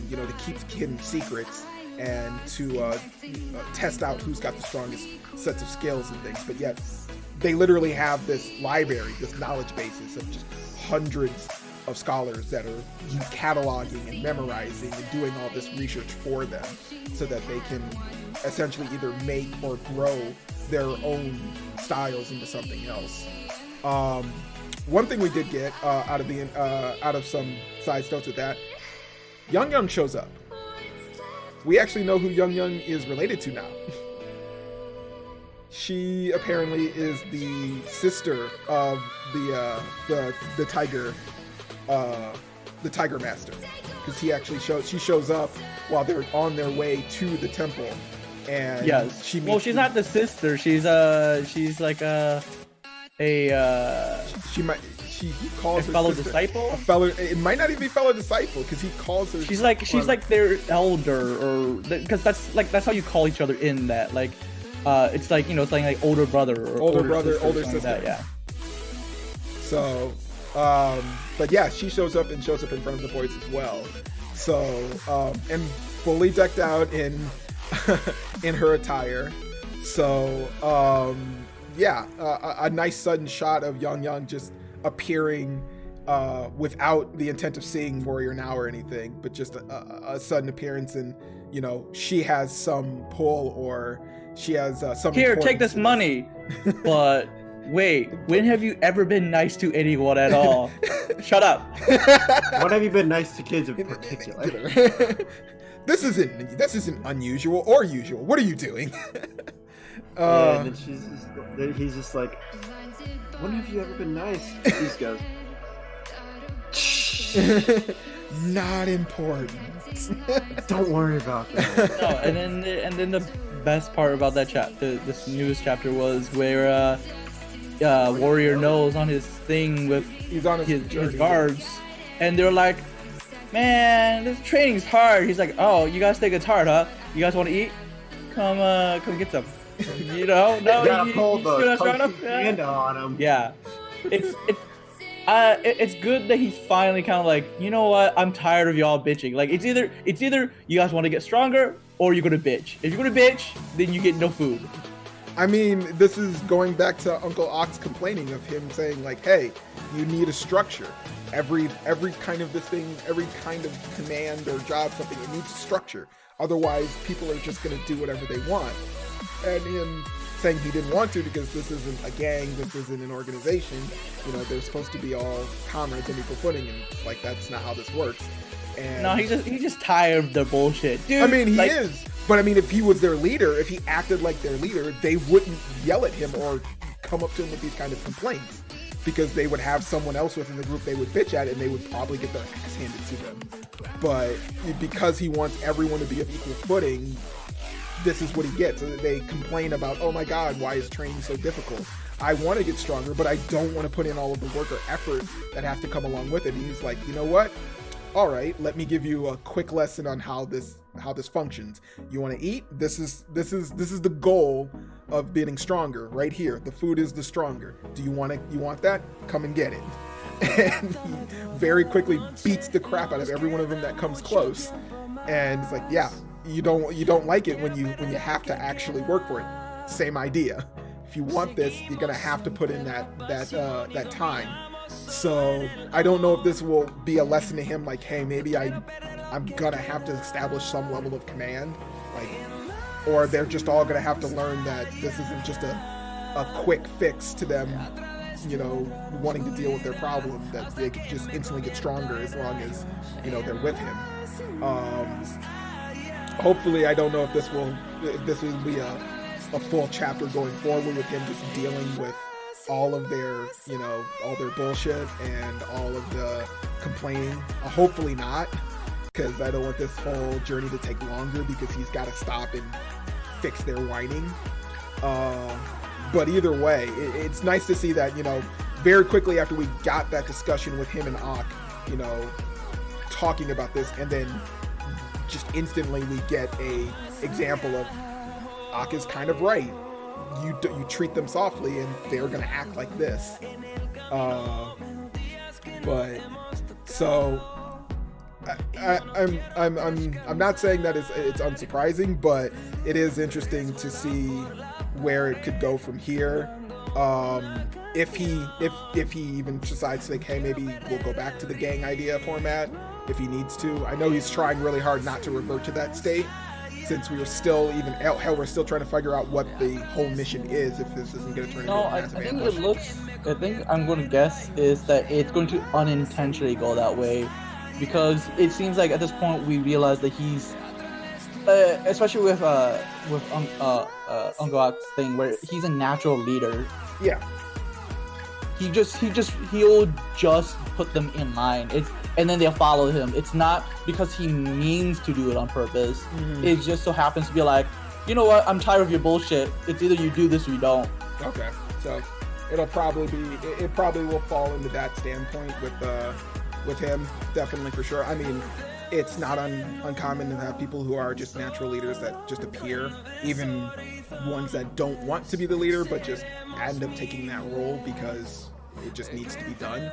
you know, to keep hidden secrets and to test out who's got the strongest sets of skills and things. But yet they literally have this library, this knowledge basis of just hundreds of scholars that are cataloging and memorizing and doing all this research for them so that they can essentially either make or grow their own styles into something else. One thing we did get out of some side notes with that, Young shows up. We actually know who Young is related to now. She apparently is the sister of the tiger master, because she shows up while they're on their way to the temple, and yes, she's not the sister. She's like he calls her fellow sister, disciple. It might not even be fellow disciple, because he calls her. She's like their elder, or because that's how you call each other in that, like. It's like, you know, it's like older brother or older sister. Like that, yeah. So, but yeah, she shows up in front of the boys as well. So, and fully decked out in her attire. So, yeah, a nice sudden shot of Young just appearing without the intent of seeing Warrior Now or anything, but just a sudden appearance, and, you know, she has some pull, or she has some. Here, take this money. But wait, when have you ever been nice to anyone at all? Shut up. When have you been nice to kids in particular? This isn't unusual or usual. What are you doing? Yeah, and then he's just like, when have you ever been nice? He just goes, not important. Don't worry about that. No, and then the best part about that this newest chapter was where Warrior knows on his thing with his guards, and they're like, man, this training's hard. He's like, oh, you guys think it's hard, huh? You guys want to eat? Come get some. You know, no, you gotta pull the panda on him. Yeah, it's good that he's finally kind of like, you know what? I'm tired of y'all bitching. Like, it's either you guys want to get stronger or you're gonna bitch. If you're gonna bitch, then you get no food. I mean, this is going back to Uncle Ox complaining of him saying like, hey, you need a structure. Every kind of this thing, every kind of command or job, something, it needs structure. Otherwise, people are just gonna do whatever they want. And him saying he didn't want to because this isn't a gang, this isn't an organization. You know, they're supposed to be all comrades on equal footing, and like that's not how this works. And no, he's just tired of their bullshit, dude. I mean, he is, but I mean, if he was their leader, if he acted like their leader, they wouldn't yell at him or come up to him with these kind of complaints, because they would have someone else within the group they would bitch at, and they would probably get their ass handed to them. But because he wants everyone to be of equal footing, this is what he gets. So they complain about, oh my god, why is training so difficult? I want to get stronger, but I don't want to put in all of the work or effort that have to come along with it. And he's like, you know what? All right, let me give you a quick lesson on how this functions. You want to eat? This is the goal of getting stronger right here. The food is the stronger. Do you want that? Come and get it. And he very quickly beats the crap out of every one of them that comes close. And it's like, yeah, you don't like it when you have to actually work for it. Same idea. if you want this, you're gonna have to put in that time. So I don't know if this will be a lesson to him, like, hey, maybe I'm gonna have to establish some level of command, like, or they're just all gonna have to learn that this isn't just a quick fix to them, you know, wanting to deal with their problem, that they can just instantly get stronger as long as, you know, they're with him. Hopefully, I don't know if this will be a full chapter going forward with him just dealing with all of their, you know, all their bullshit and all of the complaining. Hopefully not, because I don't want this whole journey to take longer, because he's got to stop and fix their whining. But either way, it's nice to see that, you know, very quickly after we got that discussion with him and Ak, you know, talking about this, and then just instantly we get a example of Ak is kind of right. You treat them softly and they're gonna act like this. But so I'm not saying that it's unsurprising, but it is interesting to see where it could go from here. If he even decides to think, hey, maybe we'll go back to the gang idea format if he needs to. I know he's trying really hard not to revert to that state, since we're still we're still trying to figure out what the whole mission is, if this isn't going to turn into a massive ambush. I think I'm going to guess is that it's going to unintentionally go that way, because it seems like at this point we realize that he's, especially with Uncle Ak's thing, where he's a natural leader. Yeah. He'll just put them in line. And then they'll follow him. It's not because he means to do it on purpose. Mm-hmm. It just so happens to be like, you know what? I'm tired of your bullshit. It's either you do this or you don't. Okay, so it probably will fall into that standpoint with him, definitely, for sure. I mean, it's not uncommon to have people who are just natural leaders that just appear, even ones that don't want to be the leader, but just end up taking that role because it just needs to be done.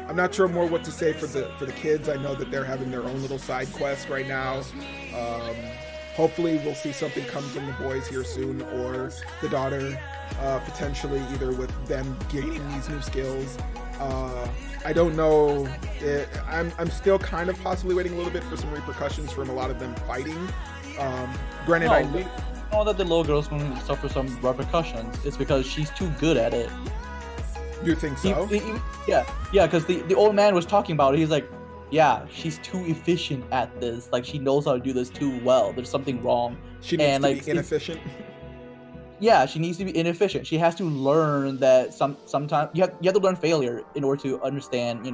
I'm not sure more what to say for the kids. I know that they're having their own little side quest right now. Hopefully we'll see something come from the boys here soon, or the daughter, potentially, either with them gaining these new skills. I don't know. I'm still kind of possibly waiting a little bit for some repercussions from a lot of them fighting. Granted, I know that the little girl's going to suffer some repercussions. It's because she's too good at it. You think so? Yeah, because the old man was talking about it. He's like, yeah, she's too efficient at this. Like, she knows how to do this too well. There's something wrong. She needs to be inefficient. Yeah, she needs to be inefficient. She has to learn that sometimes you have to learn failure in order to understand,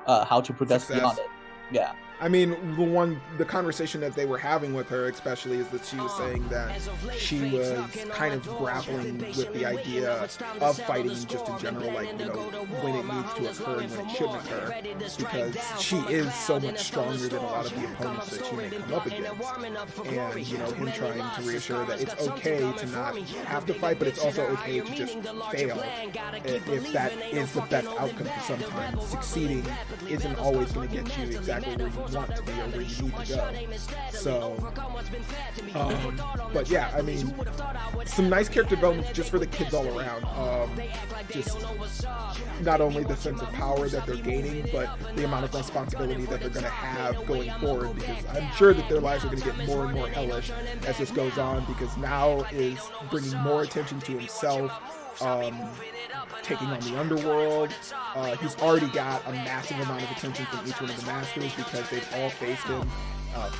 how to progress beyond it. Yeah. I mean, the conversation that they were having with her, especially, is that she was saying that she was kind of grappling with the idea of fighting just in general, like, when it needs to occur and when it shouldn't occur, because she is so much stronger than a lot of the opponents that she may come up against. And, him trying to reassure that it's okay to not have to fight, but it's also okay to just fail if that is the best outcome, for sometimes succeeding isn't always going to get you exactly where you want to be or where you need to go. So, but yeah, I mean, some nice character development just for the kids all around. Just not only the sense of power that they're gaining, but the amount of responsibility that they're going to have going forward, because I'm sure that their lives are going to get more and more hellish as this goes on, because now is bringing more attention to himself, taking on the underworld. He's already got a massive amount of attention from each one of the masters, because they've all faced him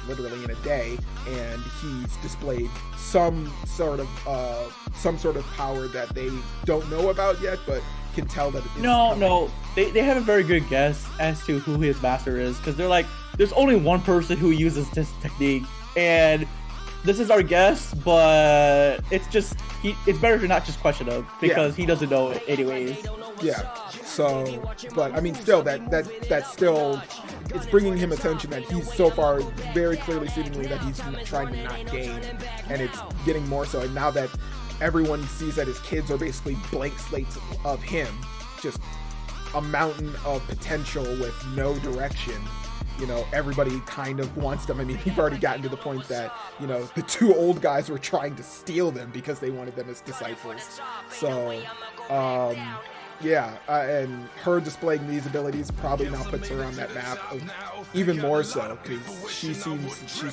literally in a day, and he's displayed some sort of power that they don't know about yet, but can tell that it's No, they have a very good guess as to who his master is, because they're like, there's only one person who uses this technique, and this is our guess, but it's better to not just question him, because he doesn't know it anyways. Yeah. So, but I mean, still, that's still, it's bringing him attention that he's so far very clearly, seemingly, that he's trying to not gain, and it's getting more so. And now that everyone sees that his kids are basically blank slates of him, just a mountain of potential with no direction, you know, everybody kind of wants them. I mean, we've already gotten to the point that, you know, the two old guys were trying to steal them because they wanted them as disciples. So, yeah, and her displaying these abilities probably now puts her on that map even more so, because she's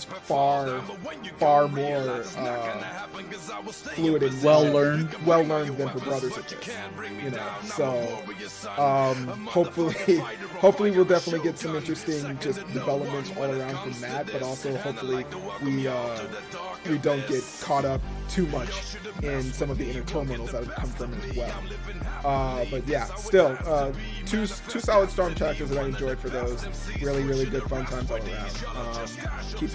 far more fluid and well learned than her brothers at this, you know. So hopefully we'll definitely get some interesting just developments all around from that, but also hopefully we don't get caught up too much in some of the inner turmoils that would come from it as well. But yeah, still, two solid Storm chapters that I enjoyed for those. Really good fun times all around. Keeps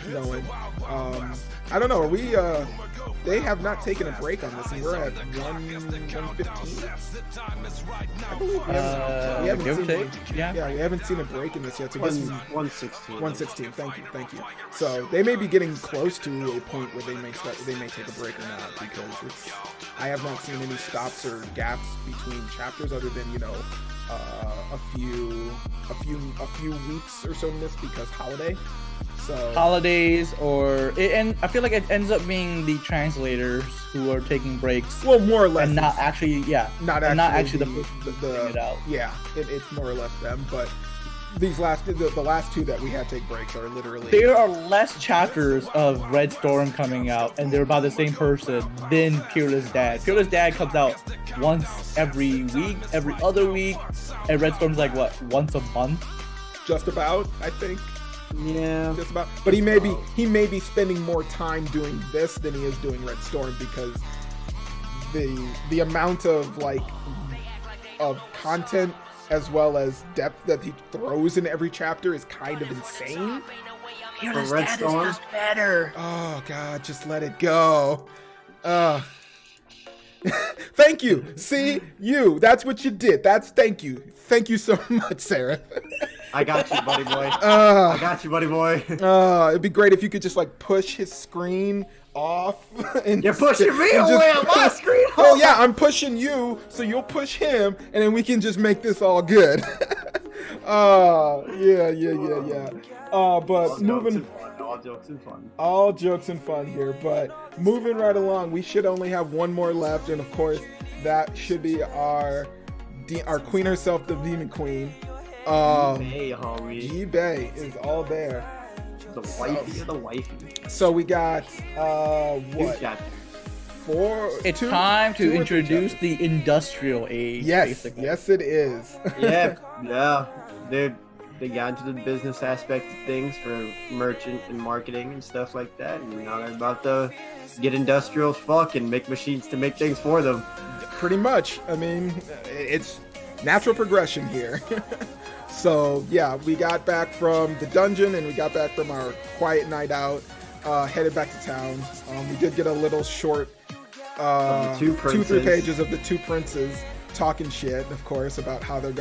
going. I don't know, are we, they have not taken a break on this, and we're at 1:15. I believe we haven't seen a break in this yet. So 1:16. 1:16. Thank you. So they may be getting close to a point where they may take a break or not, because I have not seen any stops or gaps between chapters other than, you know, a few weeks or so missed because holiday. So holidays and I feel like it ends up being the translators who are taking breaks. Well, more or less, and not actually the person it out. Yeah, it's more or less them. But these the last two that we had take breaks are literally. There are less chapters of Red Storm coming out, and they're by the same person than Peerless Dad. Peerless Dad comes out once every week, every other week, and Red Storm's like what, once a month? Just about, I think. Yeah, just about. But he may be spending more time doing this than he is doing Red Storm, because the amount of content as well as depth that he throws in every chapter is kind of insane. For Red Storm is better. Oh God, just let it go. Thank you. See, that's what you did. Thank you. Thank you so much, Seraph. I got you, buddy boy. I got you, buddy boy. It'd be great if you could just push his screen off. And you're pushing me away on my screen. Oh yeah, I'm pushing you, so you'll push him, and then we can just make this all good. Yeah. But moving. All jokes and fun here, but moving right along, we should only have one more left, and of course, that should be our queen herself, the Demon Queen. Yi-Bei is all there. The wifey. So we got what? It's time to introduce the industrial age. Yes, yes, it is. yeah. They got into the business aspect of things for merchant and marketing and stuff like that, and now they're about to get industrial as fuck and make machines to make things for them. Pretty much. I mean, it's natural progression here. So yeah, we got back from the dungeon and we got back from our quiet night out, headed back to town. We did get a little short 2-3 pages of the two princes talking shit, of course, about how they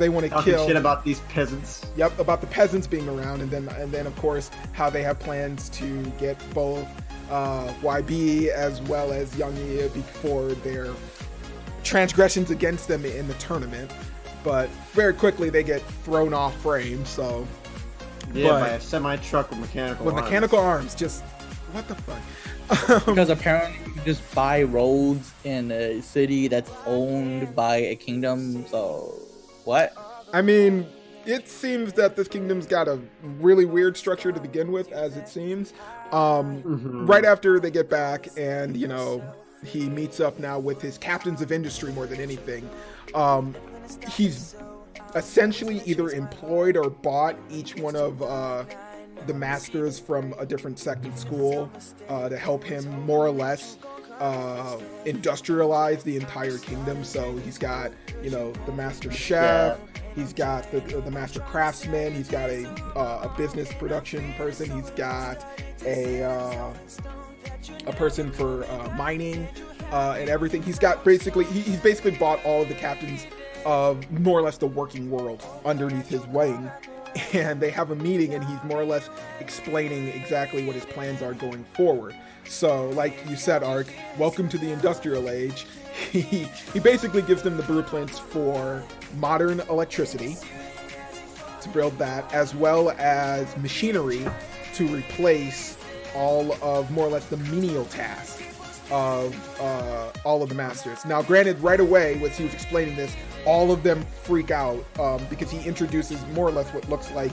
want to kill shit about these peasants. Yep, about the peasants being around, and then of course how they have plans to get both YB as well as Young Yi before their transgressions against them in the tournament. But very quickly they get thrown off frame. So by a semi truck with mechanical arms. Just what the fuck. Because apparently you can just buy roads in a city that's owned by a kingdom. So what? I mean, it seems that this kingdom's got a really weird structure to begin with, as it seems. Right after they get back, and he meets up now with his captains of industry more than anything. He's essentially either employed or bought each one of the masters from a different sect of school to help him more or less industrialize the entire kingdom. So he's got the master chef, he's got the master craftsman, he's got a business production person, he's got a person for mining and everything. He's basically bought all of the captains of more or less the working world underneath his wing, and they have a meeting and he's more or less explaining exactly what his plans are going forward. So like you said, Ark, welcome to the industrial age. He basically gives them the blueprints for modern electricity to build that, as well as machinery to replace all of more or less the menial tasks of all of the masters. Now, granted, right away, as he was explaining this, all of them freak out because he introduces more or less what looks like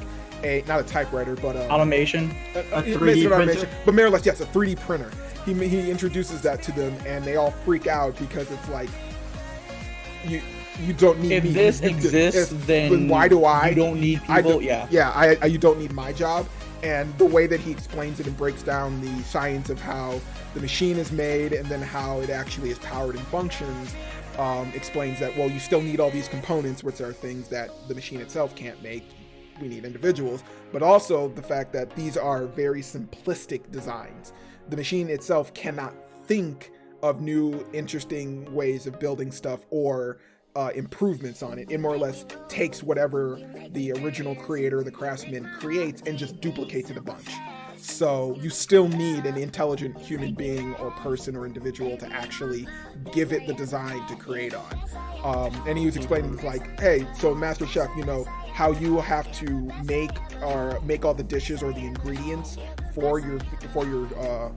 not a typewriter, but automation, a 3D printer, but more or less, yes, a 3D printer. He introduces that to them, and they all freak out because it's like you don't need if me. This exists, then why do I? You don't need people. You don't need my job. And the way that he explains it and breaks down the science of how the machine is made and then how it actually is powered and functions, explains that, well, you still need all these components, which are things that the machine itself can't make. We need individuals, but also the fact that these are very simplistic designs. The machine itself cannot think of new, interesting ways of building stuff or improvements on it. It more or less takes whatever the original creator, the craftsman, creates and just duplicates it a bunch. So you still need an intelligent human being or person or individual to actually give it the design to create on. And he was explaining like, hey, so Master Chef, you know how you have to make all the dishes or the ingredients for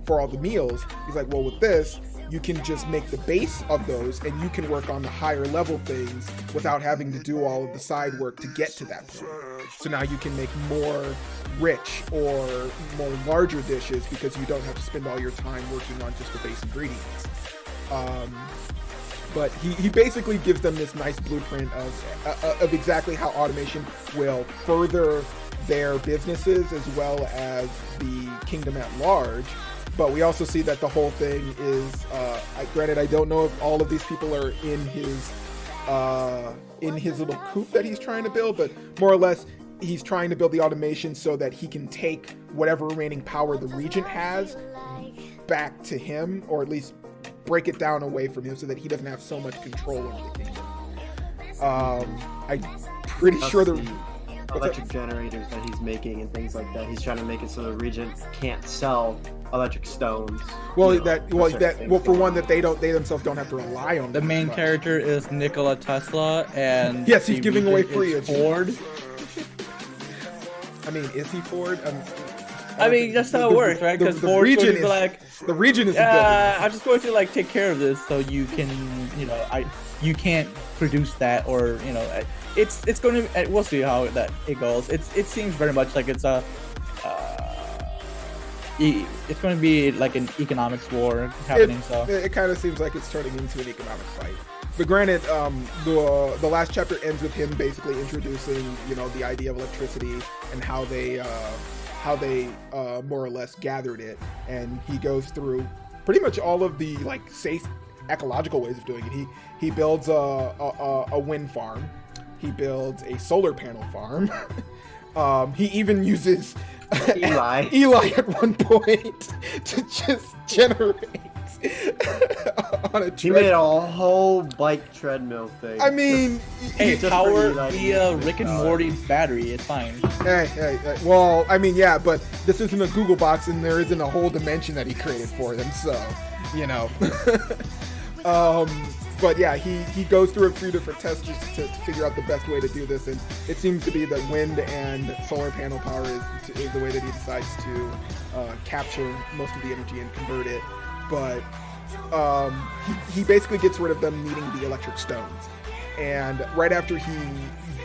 all the meals. He's like, well, with this, you can just make the base of those and you can work on the higher level things without having to do all of the side work to get to that point. So now you can make more rich or more larger dishes because you don't have to spend all your time working on just the base ingredients. But he basically gives them this nice blueprint of exactly how automation will further their businesses as well as the kingdom at large. But we also see that the whole thing is, granted, I don't know if all of these people are in his little coop that he's trying to build, but more or less, he's trying to build the automation so that he can take whatever remaining power the regent has back to him, or at least break it down away from him so that he doesn't have so much control over the kingdom. I'm pretty sure the electric generators that he's making and things like that. He's trying to make it so the regent can't sell electric stones. Well, for one, that they themselves don't have to rely on. The main character is Nikola Tesla, and yes, he's giving away free Ford. I mean, is he Ford? I mean, that's how it works, right? Because Ford is like, the region is. I'm just going to like take care of this, so you can, you can't produce that, or it's going to. We'll see how it goes. It seems very much like it's going to be like an economics war happening. It kind of seems like it's turning into an economic fight. But granted, the last chapter ends with him basically introducing, the idea of electricity and how they more or less gathered it, and he goes through pretty much all of the like safe ecological ways of doing it. He builds a wind farm. He builds a solar panel farm. He even uses Eli at one point to just generate on a treadmill. He made a whole bike treadmill thing. I mean, hey, power via Rick and Morty battery. It's fine. Hey. Well, I mean, yeah, but this isn't a Google box, and there isn't a whole dimension that he created for them, so But yeah, he goes through a few different tests to figure out the best way to do this, and it seems to be that wind and solar panel power is the way that he decides to capture most of the energy and convert it. But he basically gets rid of them needing the electric stones. And right after he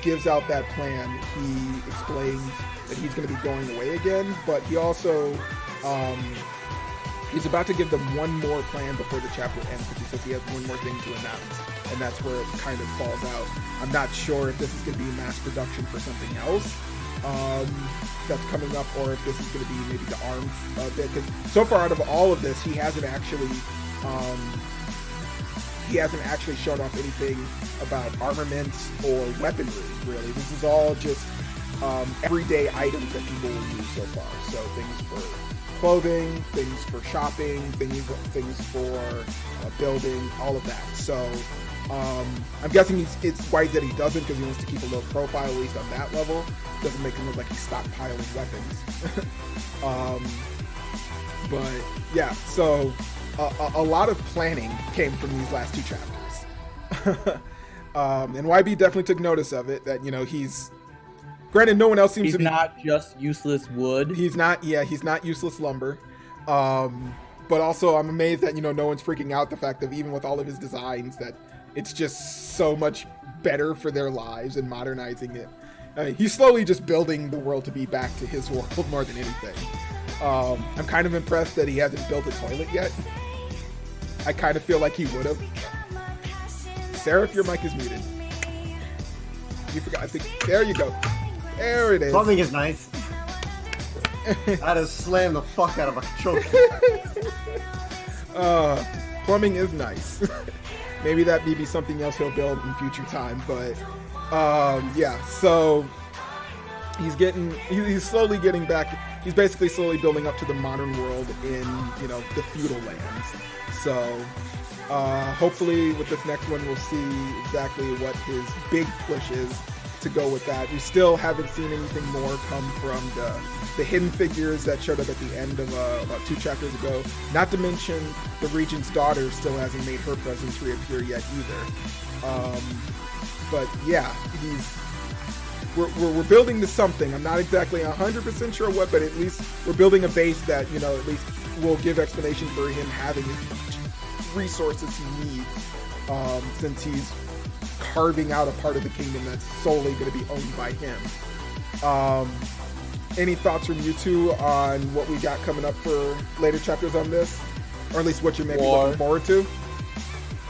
gives out that plan, he explains that he's going to be going away again, but he also he's about to give them one more plan before the chapter ends, because he says he has one more thing to announce, and that's where it kind of falls out. I'm not sure if this is going to be mass production for something else that's coming up, or if this is going to be maybe the arms bit, because so far out of all of this, he hasn't actually shown off anything about armaments or weaponry, really. This is all just everyday items that people will use so far. So things for clothing, things for shopping, things for building, all of that. So I'm guessing it's wise that he doesn't, because he wants to keep a low profile, at least on that level. Doesn't make him look like he's stockpiling weapons. But yeah, so a lot of planning came from these last two chapters. And YB definitely took notice of it, that, Granted, no one else seems He's to be. not just useless wood. He's not. Yeah, he's not useless lumber. But also, I'm amazed that no one's freaking out the fact that even with all of his designs, that it's just so much better for their lives and modernizing it. He's slowly just building the world to be back to his world more than anything. I'm kind of impressed that he hasn't built a toilet yet. I kind of feel like he would have. Seraph, your mic is muted. You forgot. I think there you go. There it is. Plumbing is nice. I just slammed the fuck out of my controller. Plumbing is nice. Maybe that may be something else he'll build in future time, but yeah, so he's slowly getting back. He's basically slowly building up to the modern world in the feudal lands. So hopefully with this next one we'll see exactly what his big push is to go with that. We still haven't seen anything more come from the hidden figures that showed up at the end of about 2 chapters ago. Not to mention the regent's daughter still hasn't made her presence reappear yet either. But yeah, we're building to something. I'm not exactly 100% sure what, but at least we're building a base that at least will give explanation for him having the resources he needs, since he's carving out a part of the kingdom that's solely going to be owned by him. Any thoughts from you two on what we got coming up for later chapters on this, or at least what you're maybe looking forward to?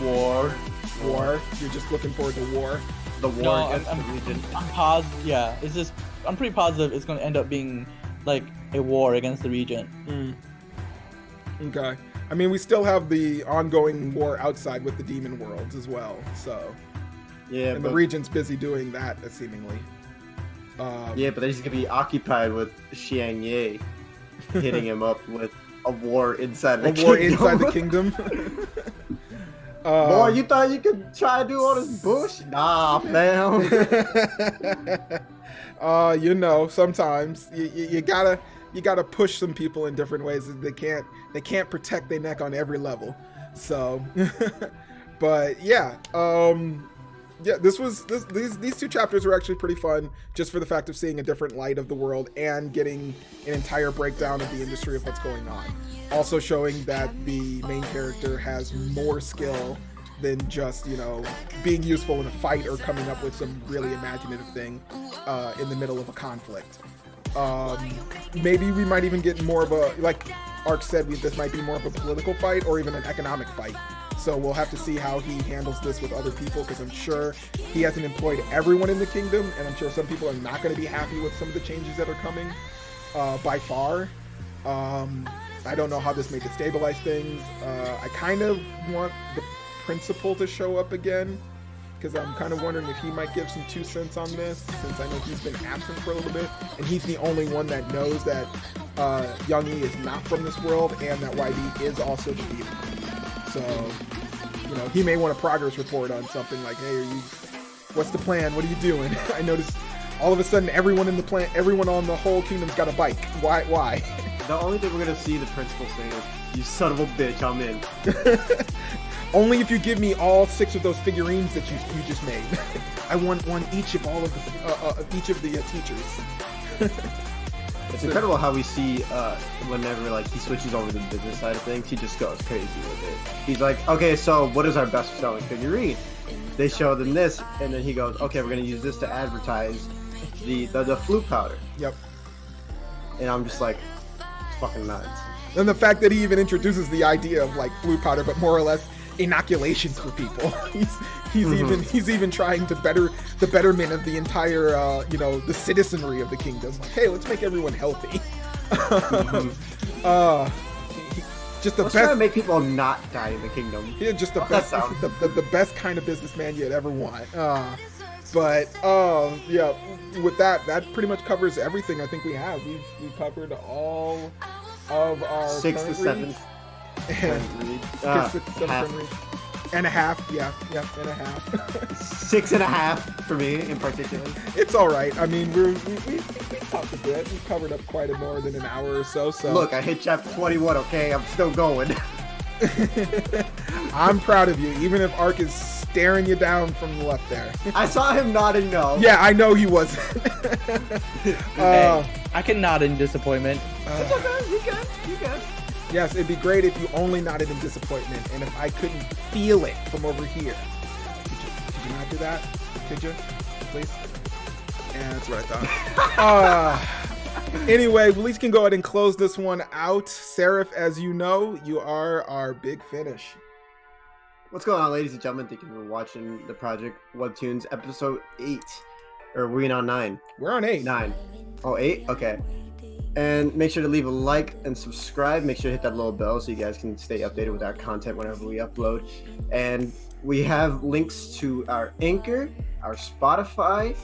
War. You're just looking forward to war. The war against the region. I'm positive. Yeah, I'm pretty positive it's going to end up being like a war against the regent. Okay. I mean, we still have the ongoing war outside with the demon worlds as well. So yeah, and the regent's busy doing that, seemingly. Yeah, but he's gonna be occupied with Xiang Ye, hitting him up with a war inside the kingdom. War inside the kingdom. Boy, you thought you could try to do all this bullshit? Nah, fam. Sometimes you gotta push some people in different ways. They can't protect their neck on every level. So, but yeah. Yeah, these 2 chapters were actually pretty fun, just for the fact of seeing a different light of the world and getting an entire breakdown of the industry of what's going on. Also showing that the main character has more skill than just, being useful in a fight or coming up with some really imaginative thing in the middle of a conflict. Maybe we might even get more of a, like Ark said, this might be more of a political fight or even an economic fight. So we'll have to see how he handles this with other people, because I'm sure he hasn't employed everyone in the kingdom, and I'm sure some people are not going to be happy with some of the changes that are coming by far. I don't know how this may destabilize things. I kind of want the principal to show up again, because I'm kind of wondering if he might give some 2 cents on this, since I know he's been absent for a little bit, and he's the only one that knows that Young-E is not from this world, and that W.E.B.T.O.O.N is also the demon. So, he may want a progress report on something like, hey, what's the plan? What are you doing? I noticed all of a sudden everyone on the whole kingdom's got a bike. Why? The only thing we're going to see the principal say is, you son of a bitch, I'm in. Only if you give me all 6 of those figurines that you just made. I want one each of all of each of the teachers. It's incredible how we see whenever he switches over to the business side of things, he just goes crazy with it. He's like, okay, so what is our best selling figurine? They show them this, and then he goes, okay, we're gonna use this to advertise the flute powder. Yep. And I'm just like, it's fucking nuts. And the fact that he even introduces the idea of flute powder, but more or less inoculations for people. He's even trying to better the betterment of the entire the citizenry of the kingdom. Hey, let's make everyone healthy. Just the let's best. try to make people not die in the kingdom. Yeah, just the best. The best kind of businessman you'd ever want. But yeah, with that pretty much covers everything I think we have. We've covered all of our 6 to 7. And a half, yeah, and a half. 6.5 for me in particular. It's all right. I mean, we talked a bit. We covered up quite a more than an hour or so. So look, I hit chapter 21. Okay, I'm still going. I'm proud of you, even if Ark is staring you down from the left there. I saw him nodding no. Yeah, I know he wasn't. Hey, I can nod in disappointment. It's okay. You good. Yes, it'd be great if you only nodded in disappointment, and if I couldn't feel it from over here. Could you not do that? Could you, please? Yeah, that's what I thought. Anyway, we can go ahead and close this one out. Seraph, as you know, you are our big finish. What's going on, ladies and gentlemen? Thank you for watching the Project Webtoons episode 8. Or are we on 9? We're on 8. 9. Oh, 8? Okay. And make sure to leave a like and subscribe. Make sure to hit that little bell so you guys can stay updated with our content whenever we upload. And we have links to our Anchor, our Spotify,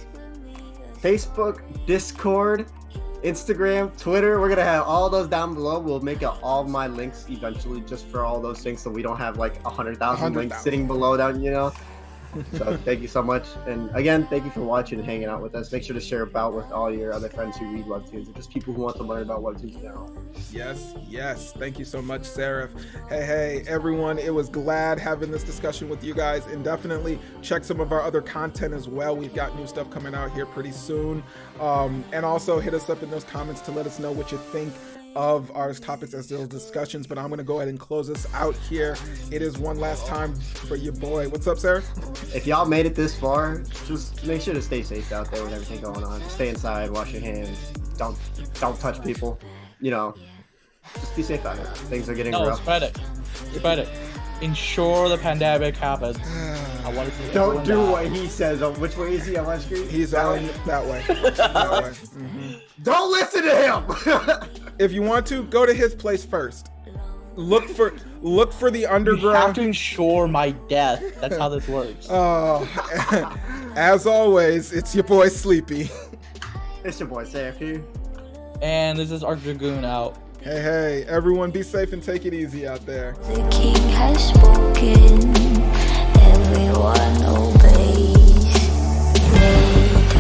Facebook, Discord, Instagram, Twitter. We're gonna have all those down below. We'll make out all my links eventually just for all those things, so we don't have like 100,000 links sitting below down, you know. So thank you so much, and again, thank you for watching and hanging out with us. Make sure to share about with all your other friends who read Webtoons, and just people who want to learn about Webtoons in general. Yes. Thank you so much, Seraph. Hey, everyone. It was glad having this discussion with you guys, and definitely check some of our other content as well. We've got new stuff coming out here pretty soon. And also hit us up in those comments to let us know what you think of our topics as those discussions. But I'm going to go ahead and close us out here. It is one last time for your boy. What's up, Seraph? If y'all made it this far, just make sure to stay safe out there with everything going on. Just stay inside, wash your hands, don't touch people. You know, just be safe out here. Things are getting rough. Spread it. Ensure the pandemic happens. I want to see Don't do what he says. Which way is he on my screen? He's on that way. That way. Mm-hmm. Don't listen to him. If you want to, go to his place first. Look for the underground. You have to ensure my death. That's how this works. As always, it's your boy Sleepy. It's your boy Seraph here. And this is Arc Dragoon out. Hey, everyone be safe and take it easy out there. The king has spoken, everyone obeys. May the